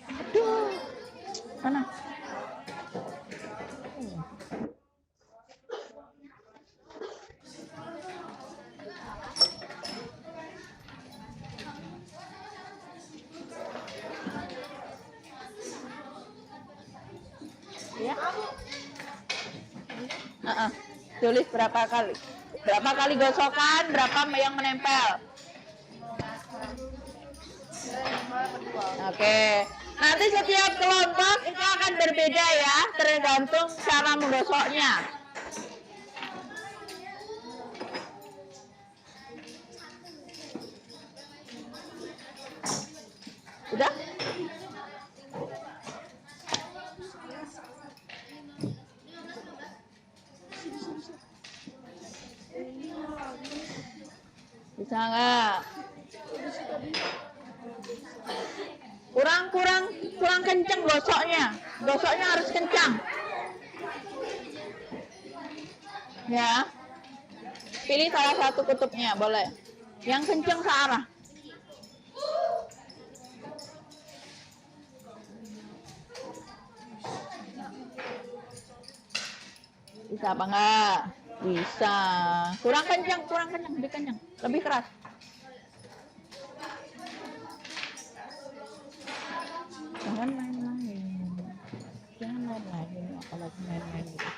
S1: Aduh, sana. Ya. Tulis berapa kali gosokan, berapa yang menempel. Oke. Nanti setiap kelompok itu akan berbeda ya, tergantung cara menggosoknya. Udah? Bisa nggak? Kurang kenceng gosoknya. Gosoknya harus kencang. Ya. Pilih salah satu kutubnya, boleh. Yang kenceng searah. Bisa apa enggak? Bisa. Kurang kencang, lebih kencang, lebih keras. Jangan main-main. Jangan main-main, apalagi main-main gitu.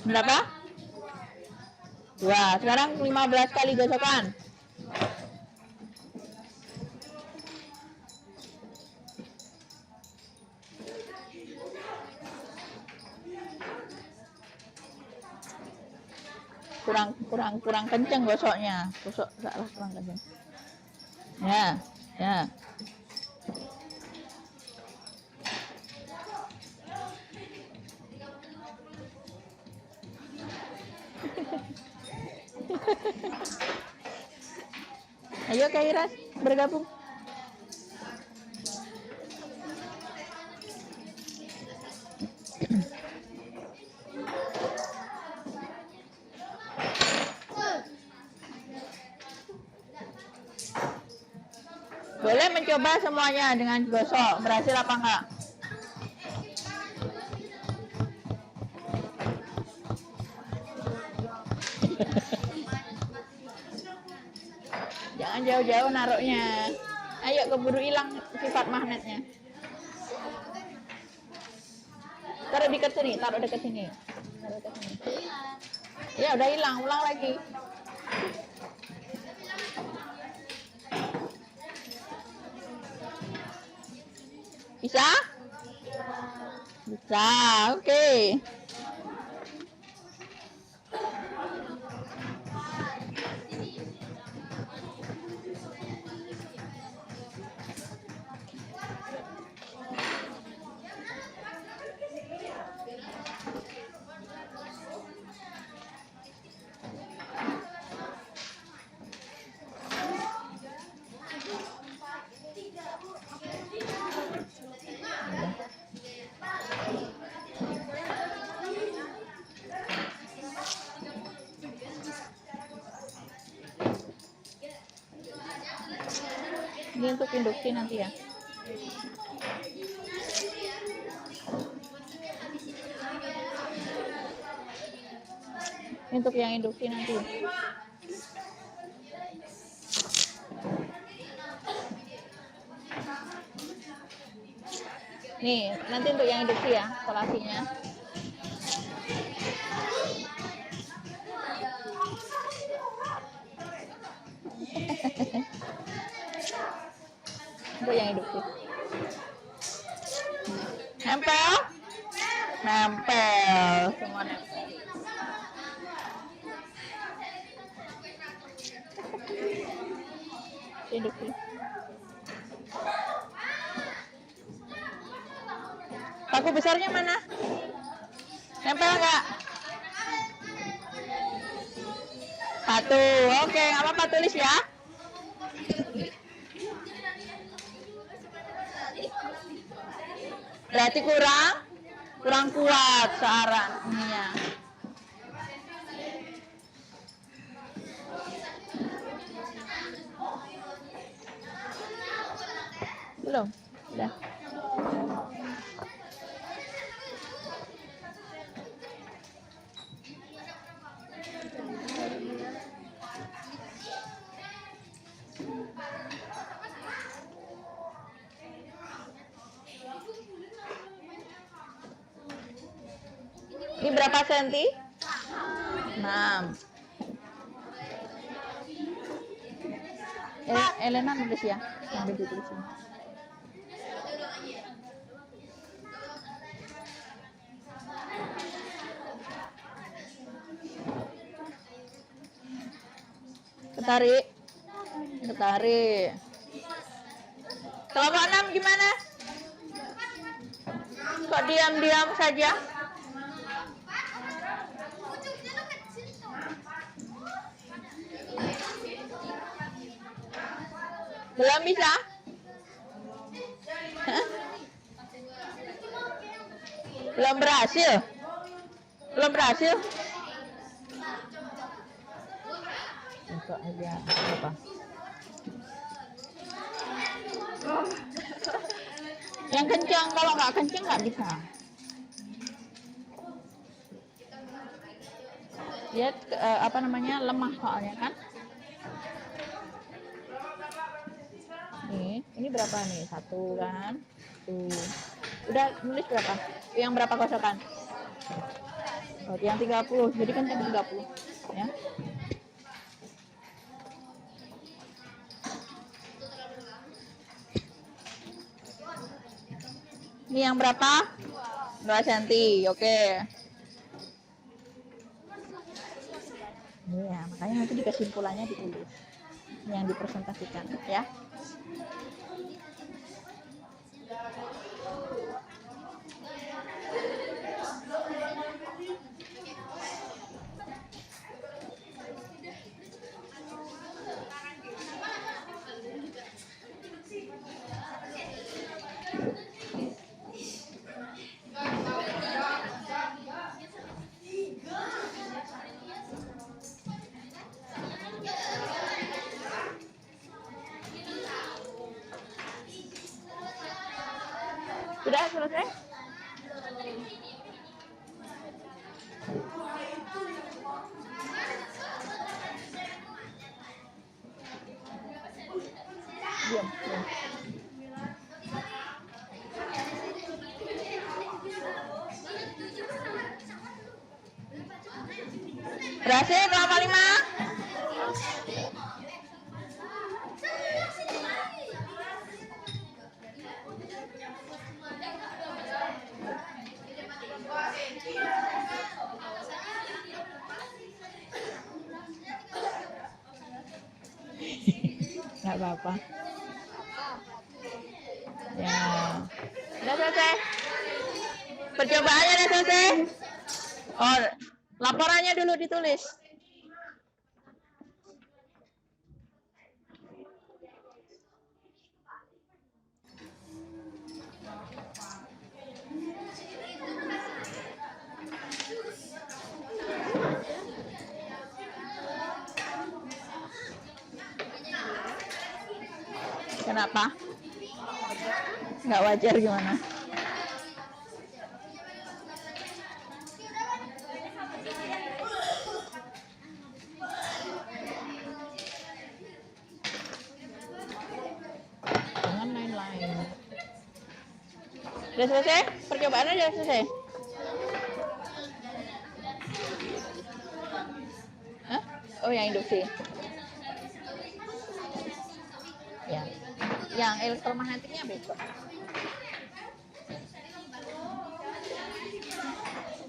S1: Berapa? 2. Sekarang 15 kali gosokan. Kurang kenceng gosoknya. Gosok salah kurang kenceng. Ya. Ayo Kak Iras bergabung. Boleh mencoba semuanya dengan gosok, berhasil apa enggak? Jangan jauh-jauh naruhnya. Ayo keburu hilang sifat magnetnya. Taruh dekat sini. Ya udah hilang, ulang lagi. Bisa? Bisa, oke. untuk induksi nanti ya. Untuk yang induksi nanti. Nih, nanti untuk yang induksi ya, kolasinya. Untuk yang induksi. Nempel? Nempel, semua nempel. Induksi. Paku besarnya mana? Nempel nggak? Satu. Oke, nggak apa-apa, tulis ya. Berarti kurang kuat searah ininya. Belum? Udah. Ini berapa senti? 6. Elena nulis ya, sambil ditulisin. Ketarik. Kelompok 6 gimana? Kok diam-diam saja? Belum bisa? Belum berhasil? Belum berhasil? Untuk aja apa? Yang kencang, kalau nggak kencang nggak bisa. Lihat apa namanya, lemah soalnya kan. Ini berapa nih? 1 kan? Tuh. Udah nulis berapa? Yang berapa kosokan? Oh, yang 30. Jadi kan yang 30 ya. Ini yang berapa? 2 cm. Oke. Iya, makanya nanti di kesimpulannya ditulis yang dipresentasikan ya. Sudah selesai? Diam. Berhasil kelompok 5? Nggak apa-apa. Ya, udah selesai. Percobaannya udah selesai. Oh, laporannya dulu ditulis. Kenapa? Kenapa? Nggak wajar gimana? Dengan lain-lain. Udah selesai? Percobaannya udah selesai? Hah? Oh, yang induksi. Ya. Yang elektromagnetiknya besok.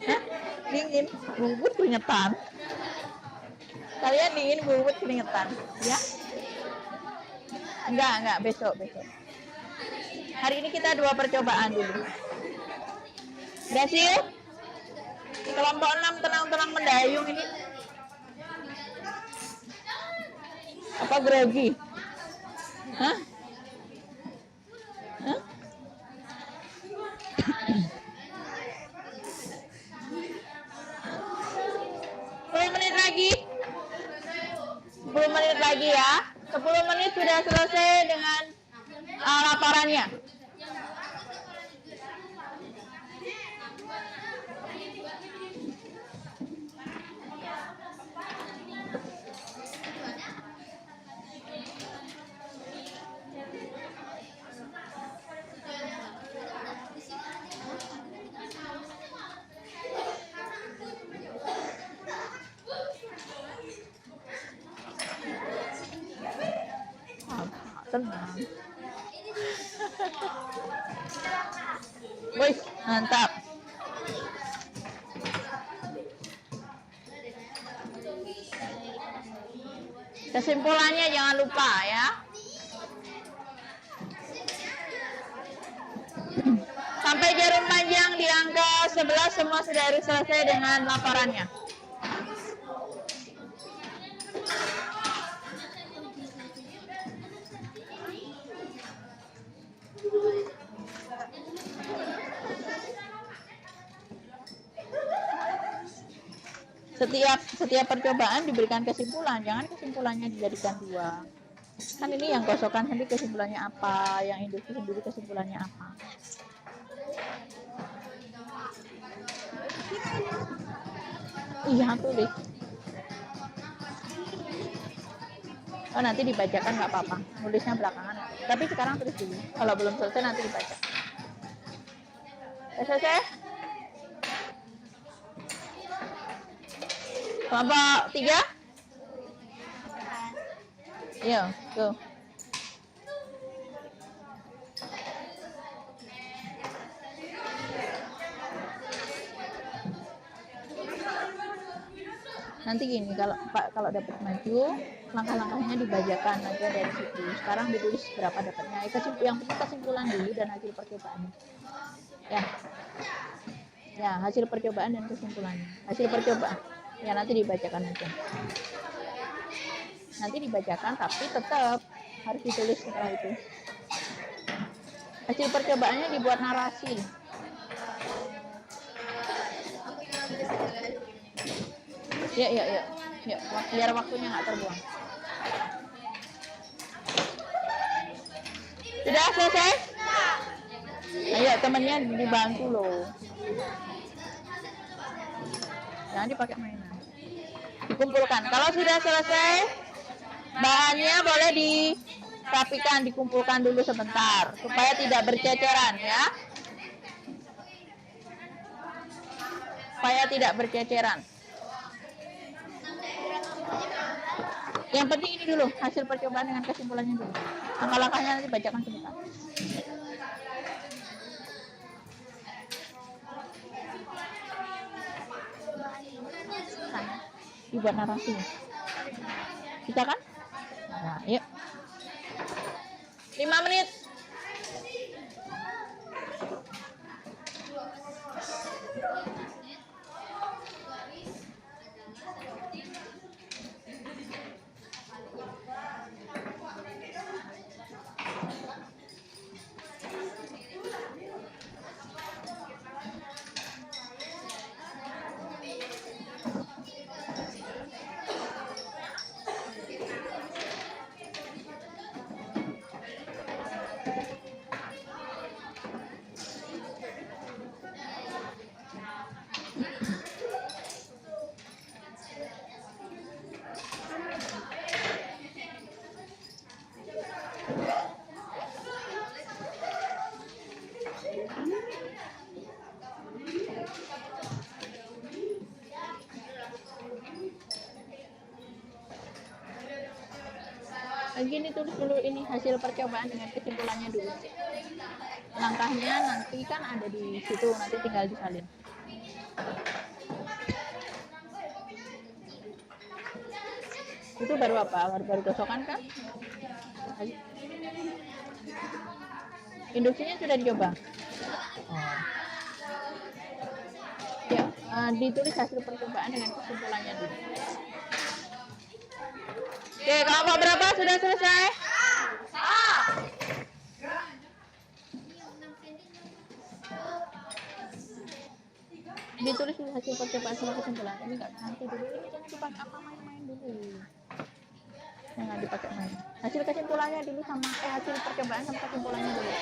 S1: Hah? Dingin. Bubut keringetan. Kalian dingin, bubut keringetan. Ya? Enggak. Besok. Hari ini kita 2 percobaan dulu. Berhasil? Kelompok 6 tenang-tenang mendayung ini. Apa grogi? Hah? 10 menit lagi. 10 menit lagi ya. 10 menit sudah selesai dengan laporannya. Tenang. Wih, mantap. Kesimpulannya jangan lupa ya. Sampai jarum panjang di angka 11 semua sudah selesai dengan laporannya. Setiap percobaan diberikan kesimpulan, jangan kesimpulannya dijadikan 2. Kan ini yang kosokan sendiri kesimpulannya apa, yang induksi sendiri kesimpulannya apa. Iya, tulis. Oh, nanti dibacakan nggak apa-apa, nulisnya belakangan. Tapi sekarang tulis dulu. Kalau belum selesai nanti dibaca. Selesai? Kelompok 3? Iya, go. Nanti gini, kalau dapat maju, langkah-langkahnya dibacakan aja dari situ. Sekarang ditulis berapa dapatnya. Yang penting kesimpulan dulu dan hasil percobaan. Ya, hasil percobaan dan kesimpulannya. Hasil percobaan. Ya, nanti dibacakan aja. Nanti dibacakan, tapi tetap harus ditulis setelah itu. Hasil percobaannya dibuat narasi. Ya, biar waktunya nggak terbuang. Sudah selesai? Ayo, temennya dibantu loh. Jangan dipakai mainan. Dikumpulkan. Kalau sudah selesai, bahannya boleh dirapikan, dikumpulkan dulu sebentar supaya tidak berceceran ya. Supaya tidak berceceran. Yang penting ini dulu, hasil percobaan dengan kesimpulannya dulu. Langkah-langkahnya nanti bacakan sebentar. Dibuat narasi. Bisa kan? Nah, yuk. 5 menit. Gini, tulis dulu ini hasil percobaan dengan kesimpulannya dulu. Langkahnya nanti kan ada di situ, nanti tinggal disalin. Itu baru apa? Baru gosokan kan? Induksinya sudah dicoba. Oh. Ya, ditulis hasil percobaan dengan kesimpulannya dulu. Oke, kelompok berapa sudah selesai? Ditulis dulu hasil percobaan sama kesimpulan. Ini nggak nanti dulu, ini jangan dipakai apa main-main dulu. Jangan dipakai main. Hasil kesimpulannya dulu sama hasil percobaan sama kesimpulannya dulu.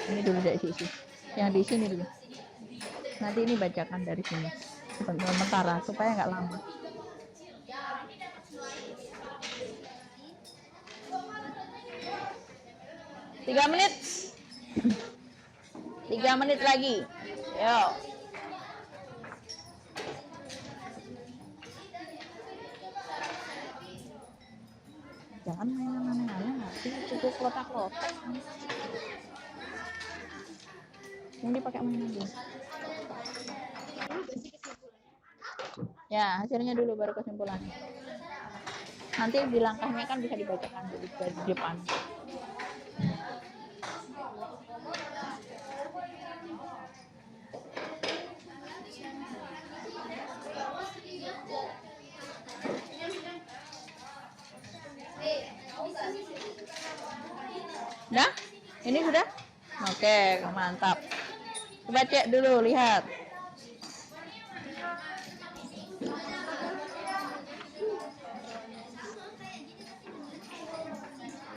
S1: Ini dulu dari sisi yang di sini dulu, nanti ini bacakan dari sini sementara supaya nggak lama. Tiga menit lagi, yo. Jangan main-main nanti cukup kotak-kotak. Ini dipakai mana dulu? Ya, hasilnya dulu baru kesimpulannya. Nanti di langkahnya kan bisa dibacakan dulu dari depan. Dah? Ini sudah? Oke, mantap. Coba cek dulu, lihat.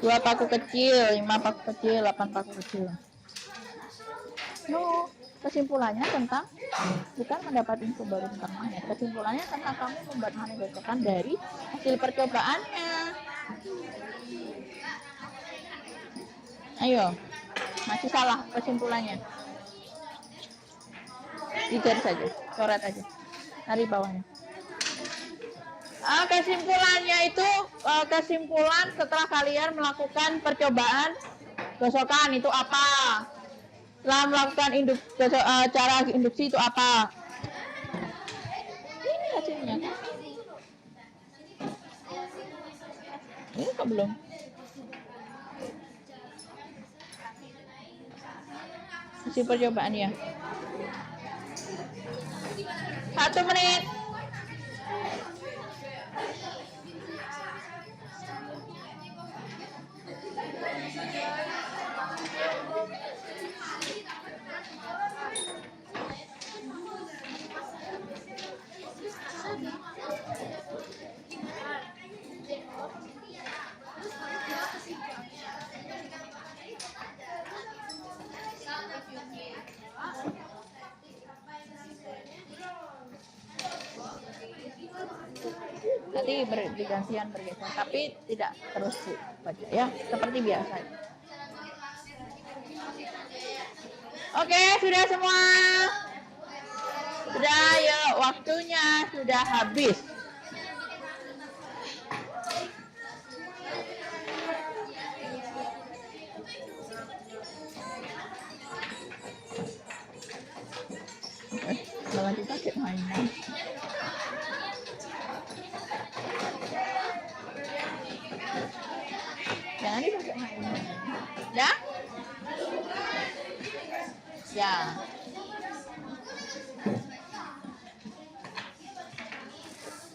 S1: Dua paku kecil, 5 paku kecil, 8 paku kecil. No, kesimpulannya tentang bukan mendapat info baru tentang magnet. Kesimpulannya tentang kamu membuat magnet gosokan dari hasil percobaannya. Ayo, masih salah kesimpulannya. Digaris saja, coret aja dari bawahnya. Kesimpulannya itu kesimpulan setelah kalian melakukan percobaan gosokan itu apa? Setelah melakukan cara induksi itu apa? Ini hasilnya. Ini kok belum? Hasil percobaan ya. 1 menit. Nanti bergantian bergeser, tapi tidak terus baca ya, seperti biasa. Oke, sudah semua? Sudah, ya waktunya sudah habis. Malah dipakai mainan. Jangan dipakai mainan. Dah? Ya.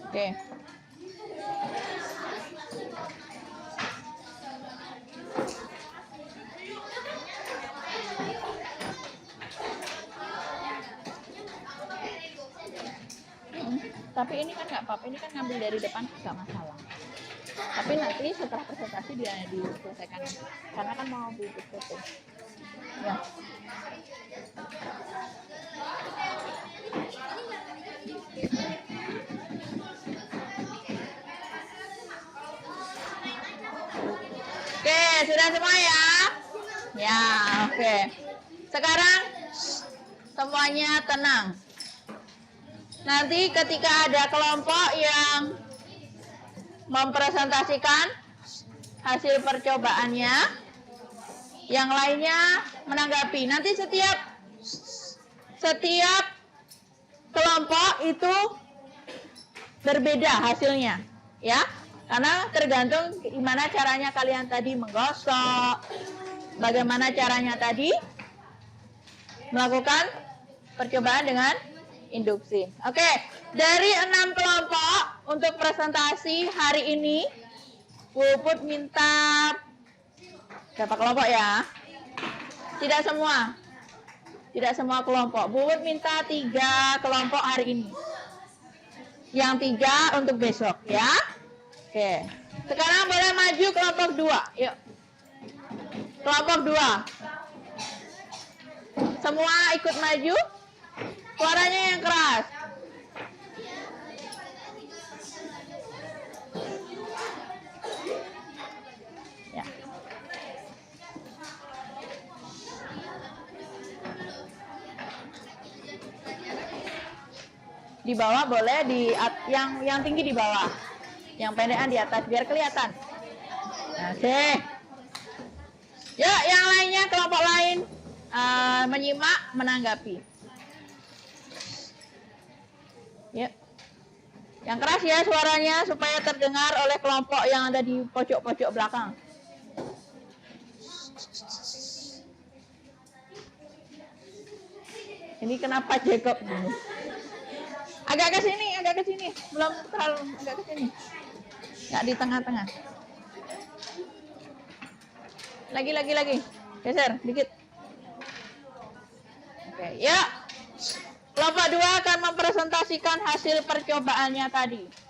S1: Oke. Tapi ini kan nggak apa-apa, ini kan ngambil dari depan nggak masalah. Tapi nanti setelah presentasi dia diselesaikan, karena kan mau bubut foto. Ya. Oke, sudah semua ya? Ya, oke. Sekarang semuanya tenang. Nanti ketika ada kelompok yang mempresentasikan hasil percobaannya, yang lainnya menanggapi. Nanti setiap kelompok itu berbeda hasilnya, ya. Karena tergantung gimana caranya kalian tadi menggosok, bagaimana caranya tadi melakukan percobaan dengan induksi. Oke, dari 6 kelompok untuk presentasi hari ini, Puput minta berapa kelompok ya? Tidak semua kelompok. Puput minta 3 kelompok hari ini. Yang 3 untuk besok, ya. Oke. Sekarang boleh maju kelompok 2. Yuk. Kelompok 2. Semua ikut maju. Suaranya yang keras. Ya. Di bawah boleh, yang tinggi di bawah. Yang pendekan di atas biar kelihatan. Oke. Ya, yang lainnya kelompok lain menyimak, menanggapi. Ya. Yang keras ya suaranya supaya terdengar oleh kelompok yang ada di pojok-pojok belakang. Ini kenapa Jacob? Agak ke sini. Belum terlalu agak ke sini. Nggak di tengah-tengah. Lagi. Geser dikit. Oke, ya. Kelompok 2 akan mempresentasikan hasil percobaannya tadi.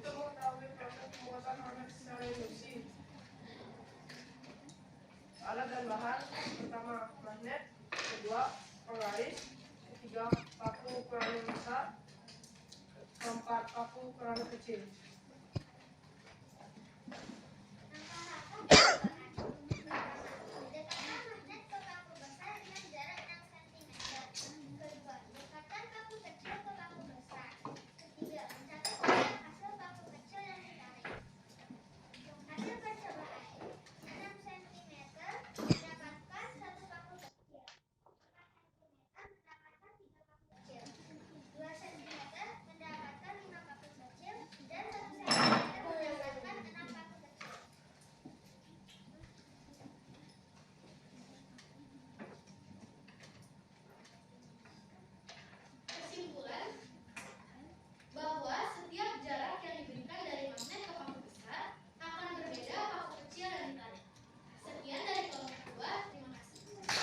S3: Untuk mengetahui proses pembuatan magnet secara induksi. Alat dan bahan: pertama magnet, kedua penggaris, ketiga paku ukuran yang besar, keempat paku ukuran kecil.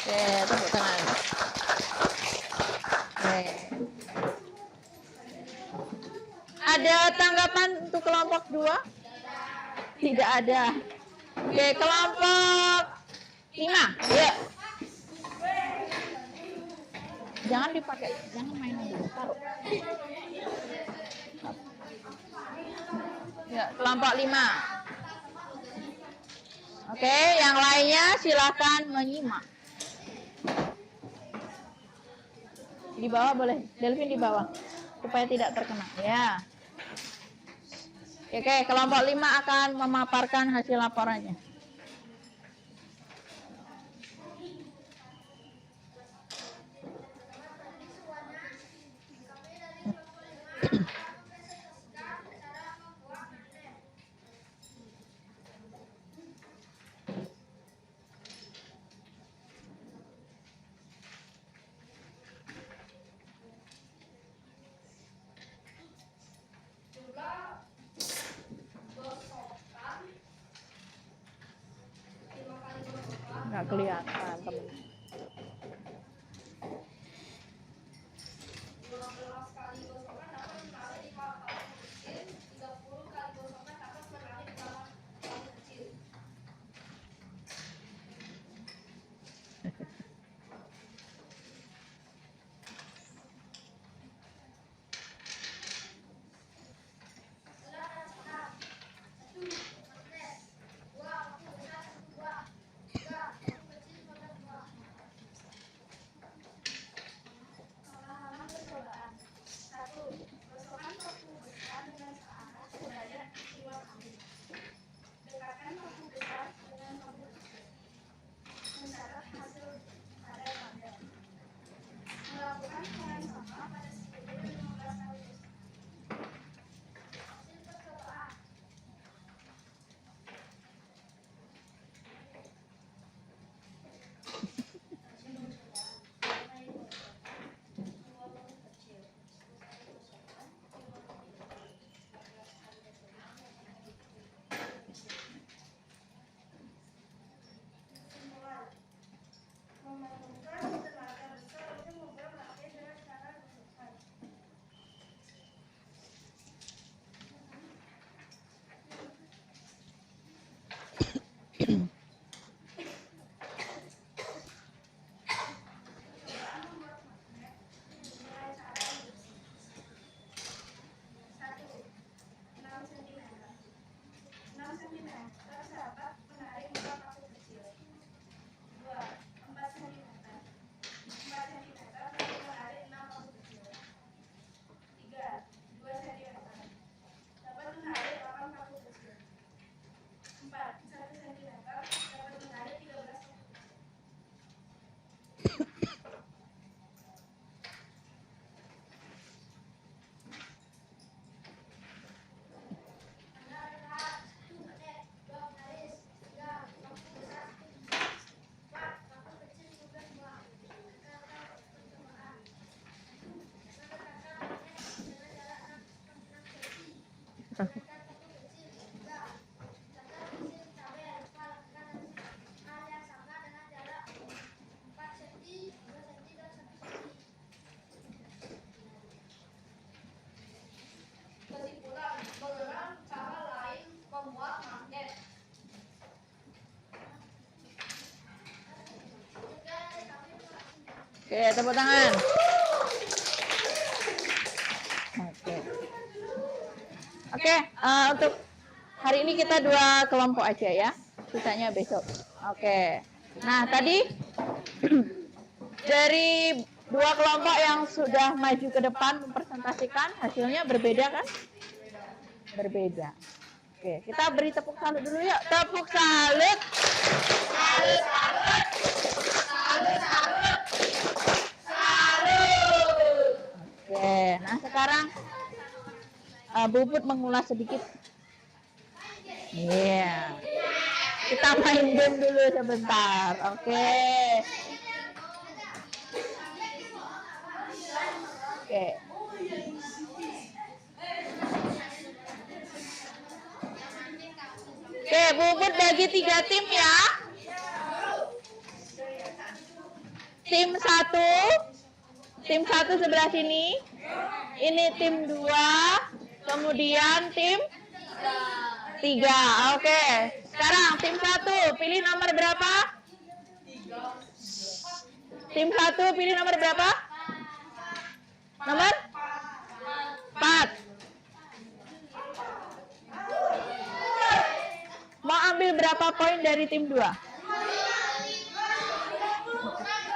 S1: Oke, tepuk tangan. Oke. Ada tanggapan untuk kelompok 2? Tidak ada. Oke, kelompok 5. Ya. Jangan dipakai, jangan mainan dulu, taruh. Ya, kelompok 5. Oke, yang lainnya silakan menyimak. Di bawah boleh, Delvin di bawah, supaya tidak terkena. Ya. Oke, kelompok 5 akan memaparkan hasil laporannya. Nggak kelihatan, teman. Oke, tepuk tangan. Oke. Oke, untuk hari ini kita 2 kelompok aja ya. Sisanya besok. Oke. Nah, tadi dari 2 kelompok yang sudah maju ke depan mempresentasikan, hasilnya berbeda kan? Berbeda. Oke, kita beri tepuk salut dulu yuk. Tepuk salut. Salut, salut. Salut, salut. Salut. Oke, nah sekarang Bubut mengulas sedikit. Iya. Kita main game dulu sebentar. Oke. Oke. Oke, Bubut bagi 3 tim ya. Tim 1 sebelah sini. Ini tim 2. Kemudian tim 3. Oke. Sekarang tim 1 pilih nomor berapa? Tim 1 pilih nomor berapa? Nomor 4. Mau ambil berapa poin dari tim 2?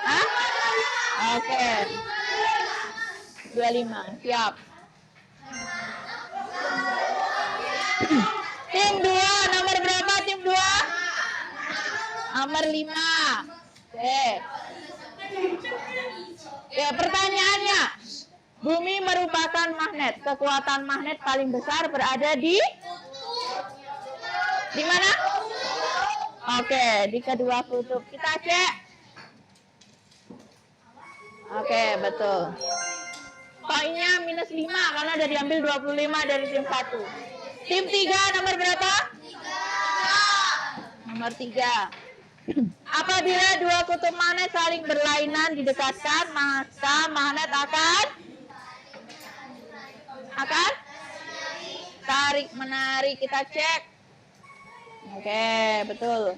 S1: Hah? Oke. 25. Siap. Tim 2 nomor berapa tim 2? Nomor 5. Oke. Ya, pertanyaannya. Bumi merupakan magnet. Kekuatan magnet paling besar berada di mana? Oke, di kedua kutub. Kita cek. Oke, betul. Poinnya -5 karena udah diambil 25 dari tim 1. Tim 3 nomor berapa? 3. Nomor 3. Apabila 2 kutub magnet saling berlainan didekatkan, maka magnet akan tarik menarik. Kita cek. Oke, betul.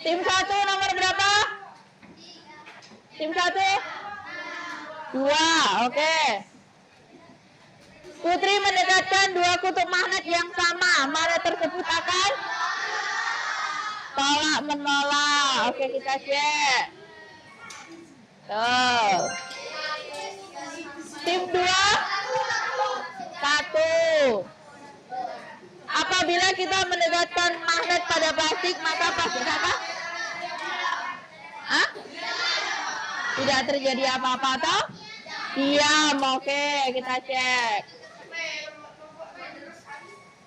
S1: Tim 1 nomor berapa? Tim 1? 2. Oke. Putri mendekatkan 2 kutub magnet yang sama. Magnet tersebut akan tolak menolak. Oke, kita cek. Tuh. Tim 2? 1. Apabila kita mendekatkan magnet pada plastik, maka plastik apa? Hah? Tidak terjadi apa-apa atau? Diam. Oke, kita cek.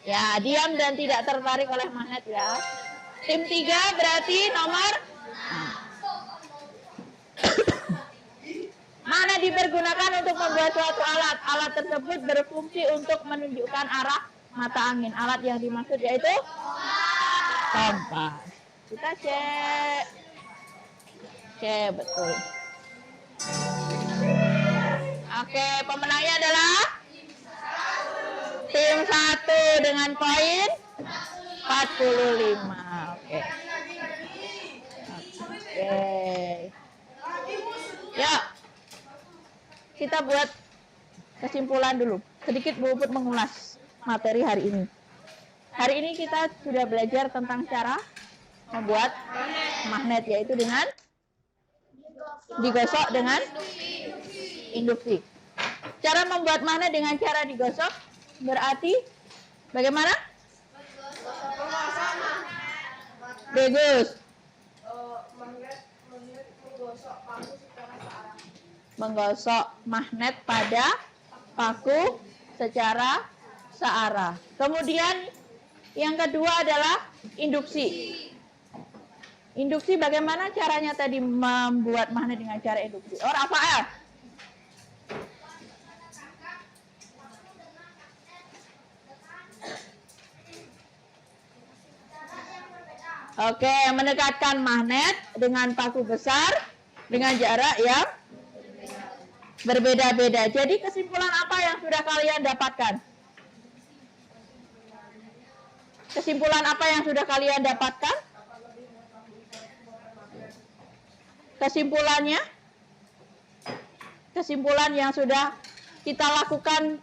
S1: Ya, diam dan tidak tertarik oleh magnet ya. Tim 3 berarti nomor magnet dipergunakan untuk membuat suatu alat. Alat tersebut berfungsi untuk menunjukkan arah mata angin. Alat yang dimaksud yaitu kompas. Kita cek. Oke, betul. Oke, pemenangnya adalah tim 1 dengan poin 45. Oke. Oke. Ya. Kita buat kesimpulan dulu. Sedikit Bubut mengulas materi hari ini. Hari ini kita sudah belajar tentang cara membuat magnet, yaitu dengan digosok dengan induksi. Cara membuat magnet dengan cara digosok berarti bagaimana? Bagus. Menggosok magnet pada paku secara searah. Kemudian yang kedua adalah induksi. Induksi bagaimana caranya tadi membuat magnet dengan cara induksi? Oh, Rafael. Oke, mendekatkan magnet dengan paku besar dengan jarak yang berbeda-beda. Jadi kesimpulan apa yang sudah kalian dapatkan? Kesimpulan apa yang sudah kalian dapatkan? Kesimpulannya, kesimpulan yang sudah kita lakukan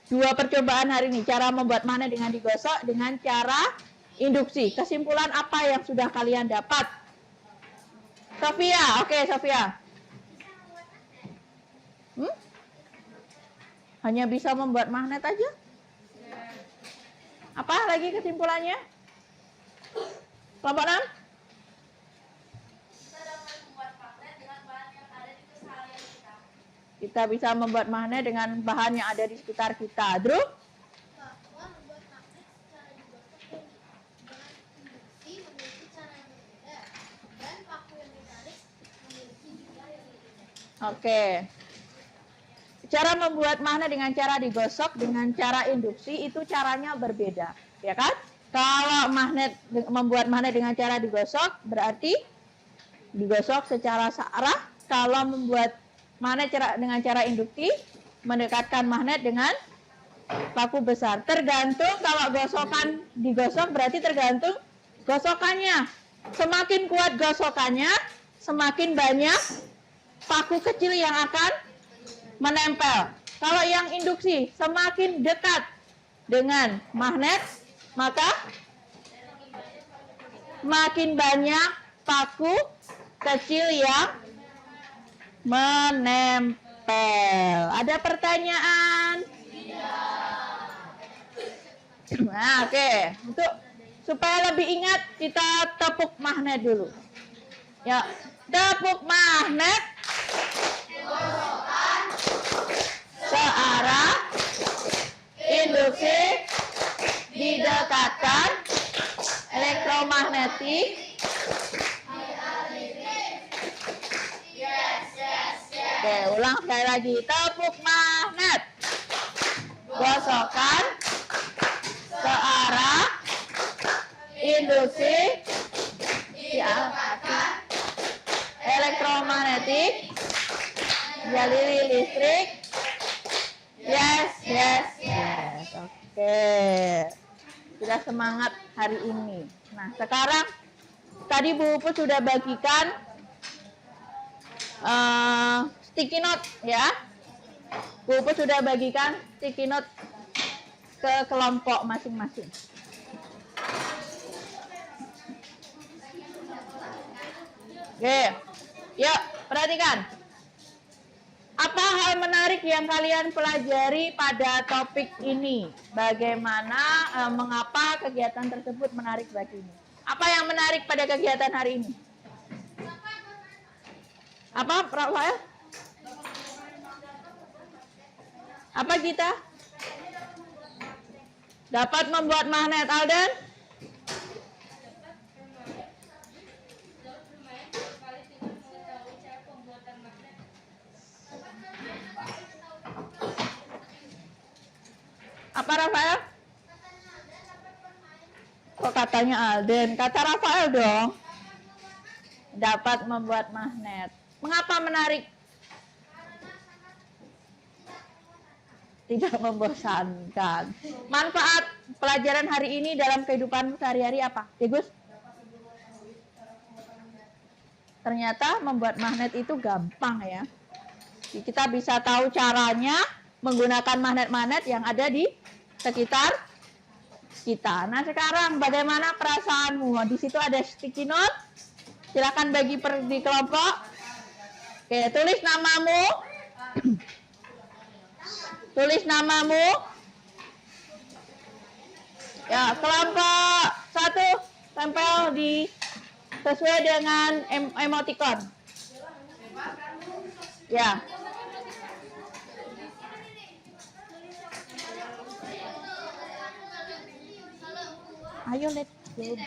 S1: dua percobaan hari ini, cara membuat magnet dengan digosok dengan cara induksi. Kesimpulan apa yang sudah kalian dapat? Sofia, oke Sofia. Hanya bisa membuat magnet aja? Apa lagi kesimpulannya? Kelompok 6? Kita bisa membuat magnet dengan bahan yang ada di sekitar kita. Drew? Oke. Cara membuat magnet dengan cara digosok dengan cara induksi itu caranya berbeda, ya kan? Kalau membuat magnet dengan cara digosok berarti digosok secara searah. Kalau membuat magnet dengan cara induksi mendekatkan magnet dengan paku besar. Tergantung kalau digosok berarti tergantung gosokannya. Semakin kuat gosokannya, semakin banyak paku kecil yang akan menempel. Kalau yang induksi semakin dekat dengan magnet, maka makin banyak paku kecil yang menempel. Ada pertanyaan? Nah, oke. Untuk supaya lebih ingat, kita tepuk magnet dulu. Ya, tepuk magnet. Searah, induksi, didekatkan, elektromagnetik. Oke, ulang sekali lagi. Tepuk magnet. Gosokkan, searah, induksi, didekatkan, elektromagnetik, jalur listrik. Yes. Oke. Sudah semangat hari ini. Nah, sekarang tadi Bu Puput sudah bagikan sticky note ya. Bu Puput sudah bagikan sticky note ke kelompok masing-masing. Oke. Yuk, perhatikan. Apa hal menarik yang kalian pelajari pada topik ini? Bagaimana, mengapa kegiatan tersebut menarik bagimu? Apa yang menarik pada kegiatan hari ini? Apa, Rafael? Apa kita? Dapat membuat magnet, Alden? Apa Rafael? Kok katanya Alden? Kata Rafael dong. Dapat membuat magnet. Mengapa menarik? Tidak membosankan. Manfaat pelajaran hari ini dalam kehidupan sehari-hari apa? Gus? Ternyata membuat magnet itu gampang ya. Kita bisa tahu caranya menggunakan magnet-magnet yang ada di sekitar kita. Nah, sekarang bagaimana perasaanmu? Di situ ada sticky note. Silakan bagi di kelompok. Oke, tulis namamu. Tulis namamu. Ya, kelompok 1 tempel di sesuai dengan emoticon. Ya. Ayo, let's go.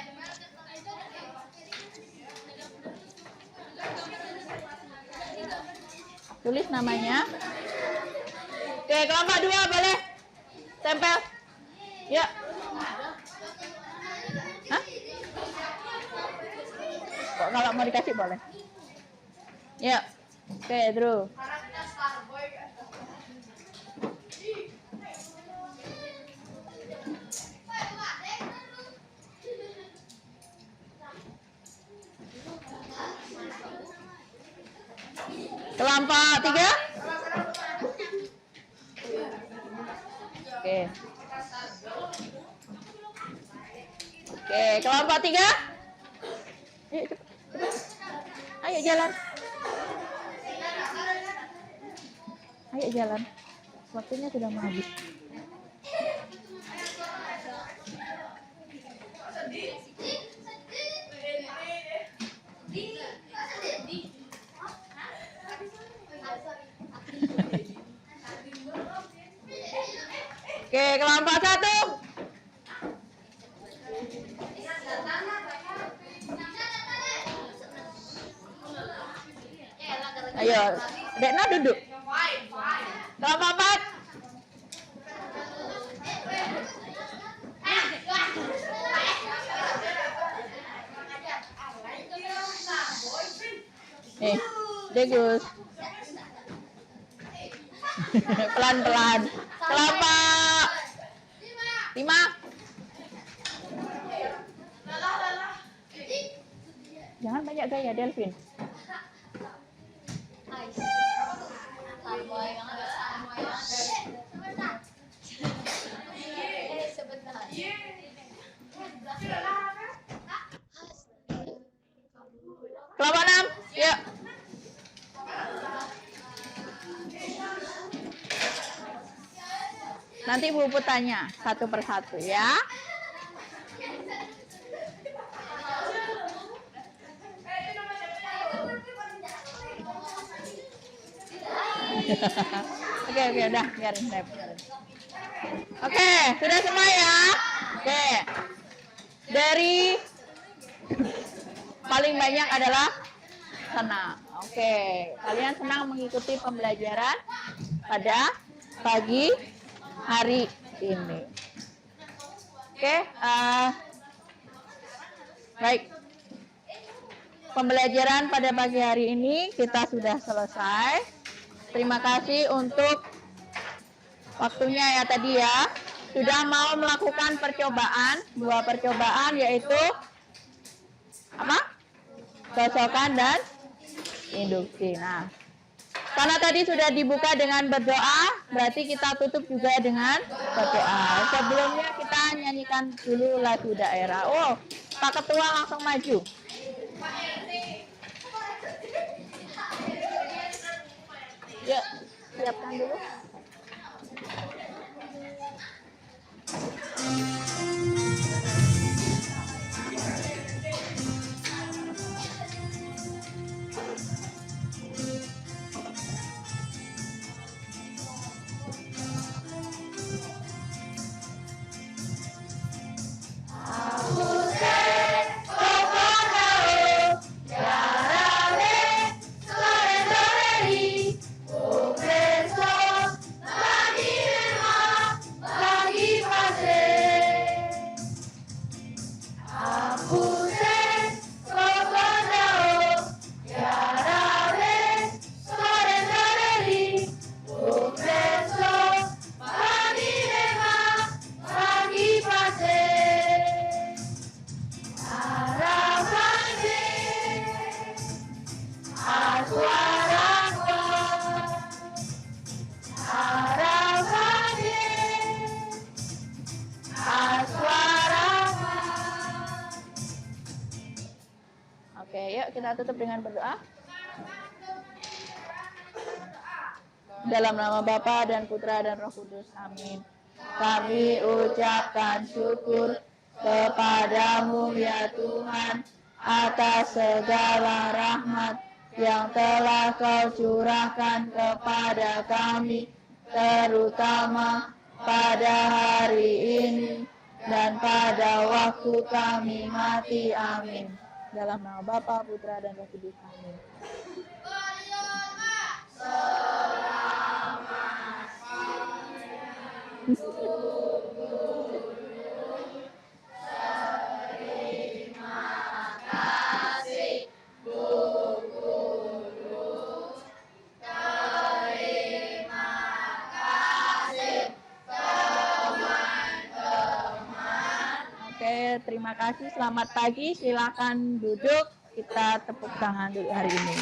S1: Tulis namanya. Oke, kelompok 2 boleh tempel. Ya. Hah? Kok kalau mau dikasih boleh? Ya. Oke, Drew. Kelompok 3. Oke. Oke, kelompok 3. Ayo cepet. Ayo jalan. Ayo jalan. Waktunya sudah mau habis. Oke, kelompok 1. Ayo, Dekna duduk. Kelompok 4. Degus. Pelan-pelan. Kelompok 5. Jangan banyak gaya, Delvin. Kelompok 6, yuk. Nanti Bu Put tanya satu persatu ya. Oke, udah biarin. Oke, sudah semua ya. Oke. Dari paling banyak adalah senang. Oke, kalian senang mengikuti pembelajaran pada pagi hari ini. Oke, baik. Pembelajaran pada pagi hari ini kita sudah selesai. Terima kasih untuk waktunya ya tadi ya. Sudah mau melakukan percobaan, 2 percobaan yaitu apa? Cocokan dan induksi. Nah, karena tadi sudah dibuka dengan berdoa, berarti kita tutup juga dengan berdoa. Sebelumnya kita nyanyikan dulu lagu daerah. Oh, Pak Ketua langsung maju. Ya, siapkan dulu. Oke, yuk kita tutup dengan berdoa. Dalam nama Bapa dan Putra dan Roh Kudus. Amin. Kami ucapkan syukur kepadamu ya Tuhan atas segala rahmat yang telah Kau curahkan kepada kami, terutama pada hari ini dan pada waktu kami mati. Amin. Dalam nama Bapa, Putra, dan Roh Kudus. Amin. Terima kasih, selamat pagi, silakan duduk, kita tepuk tangan dulu hari ini.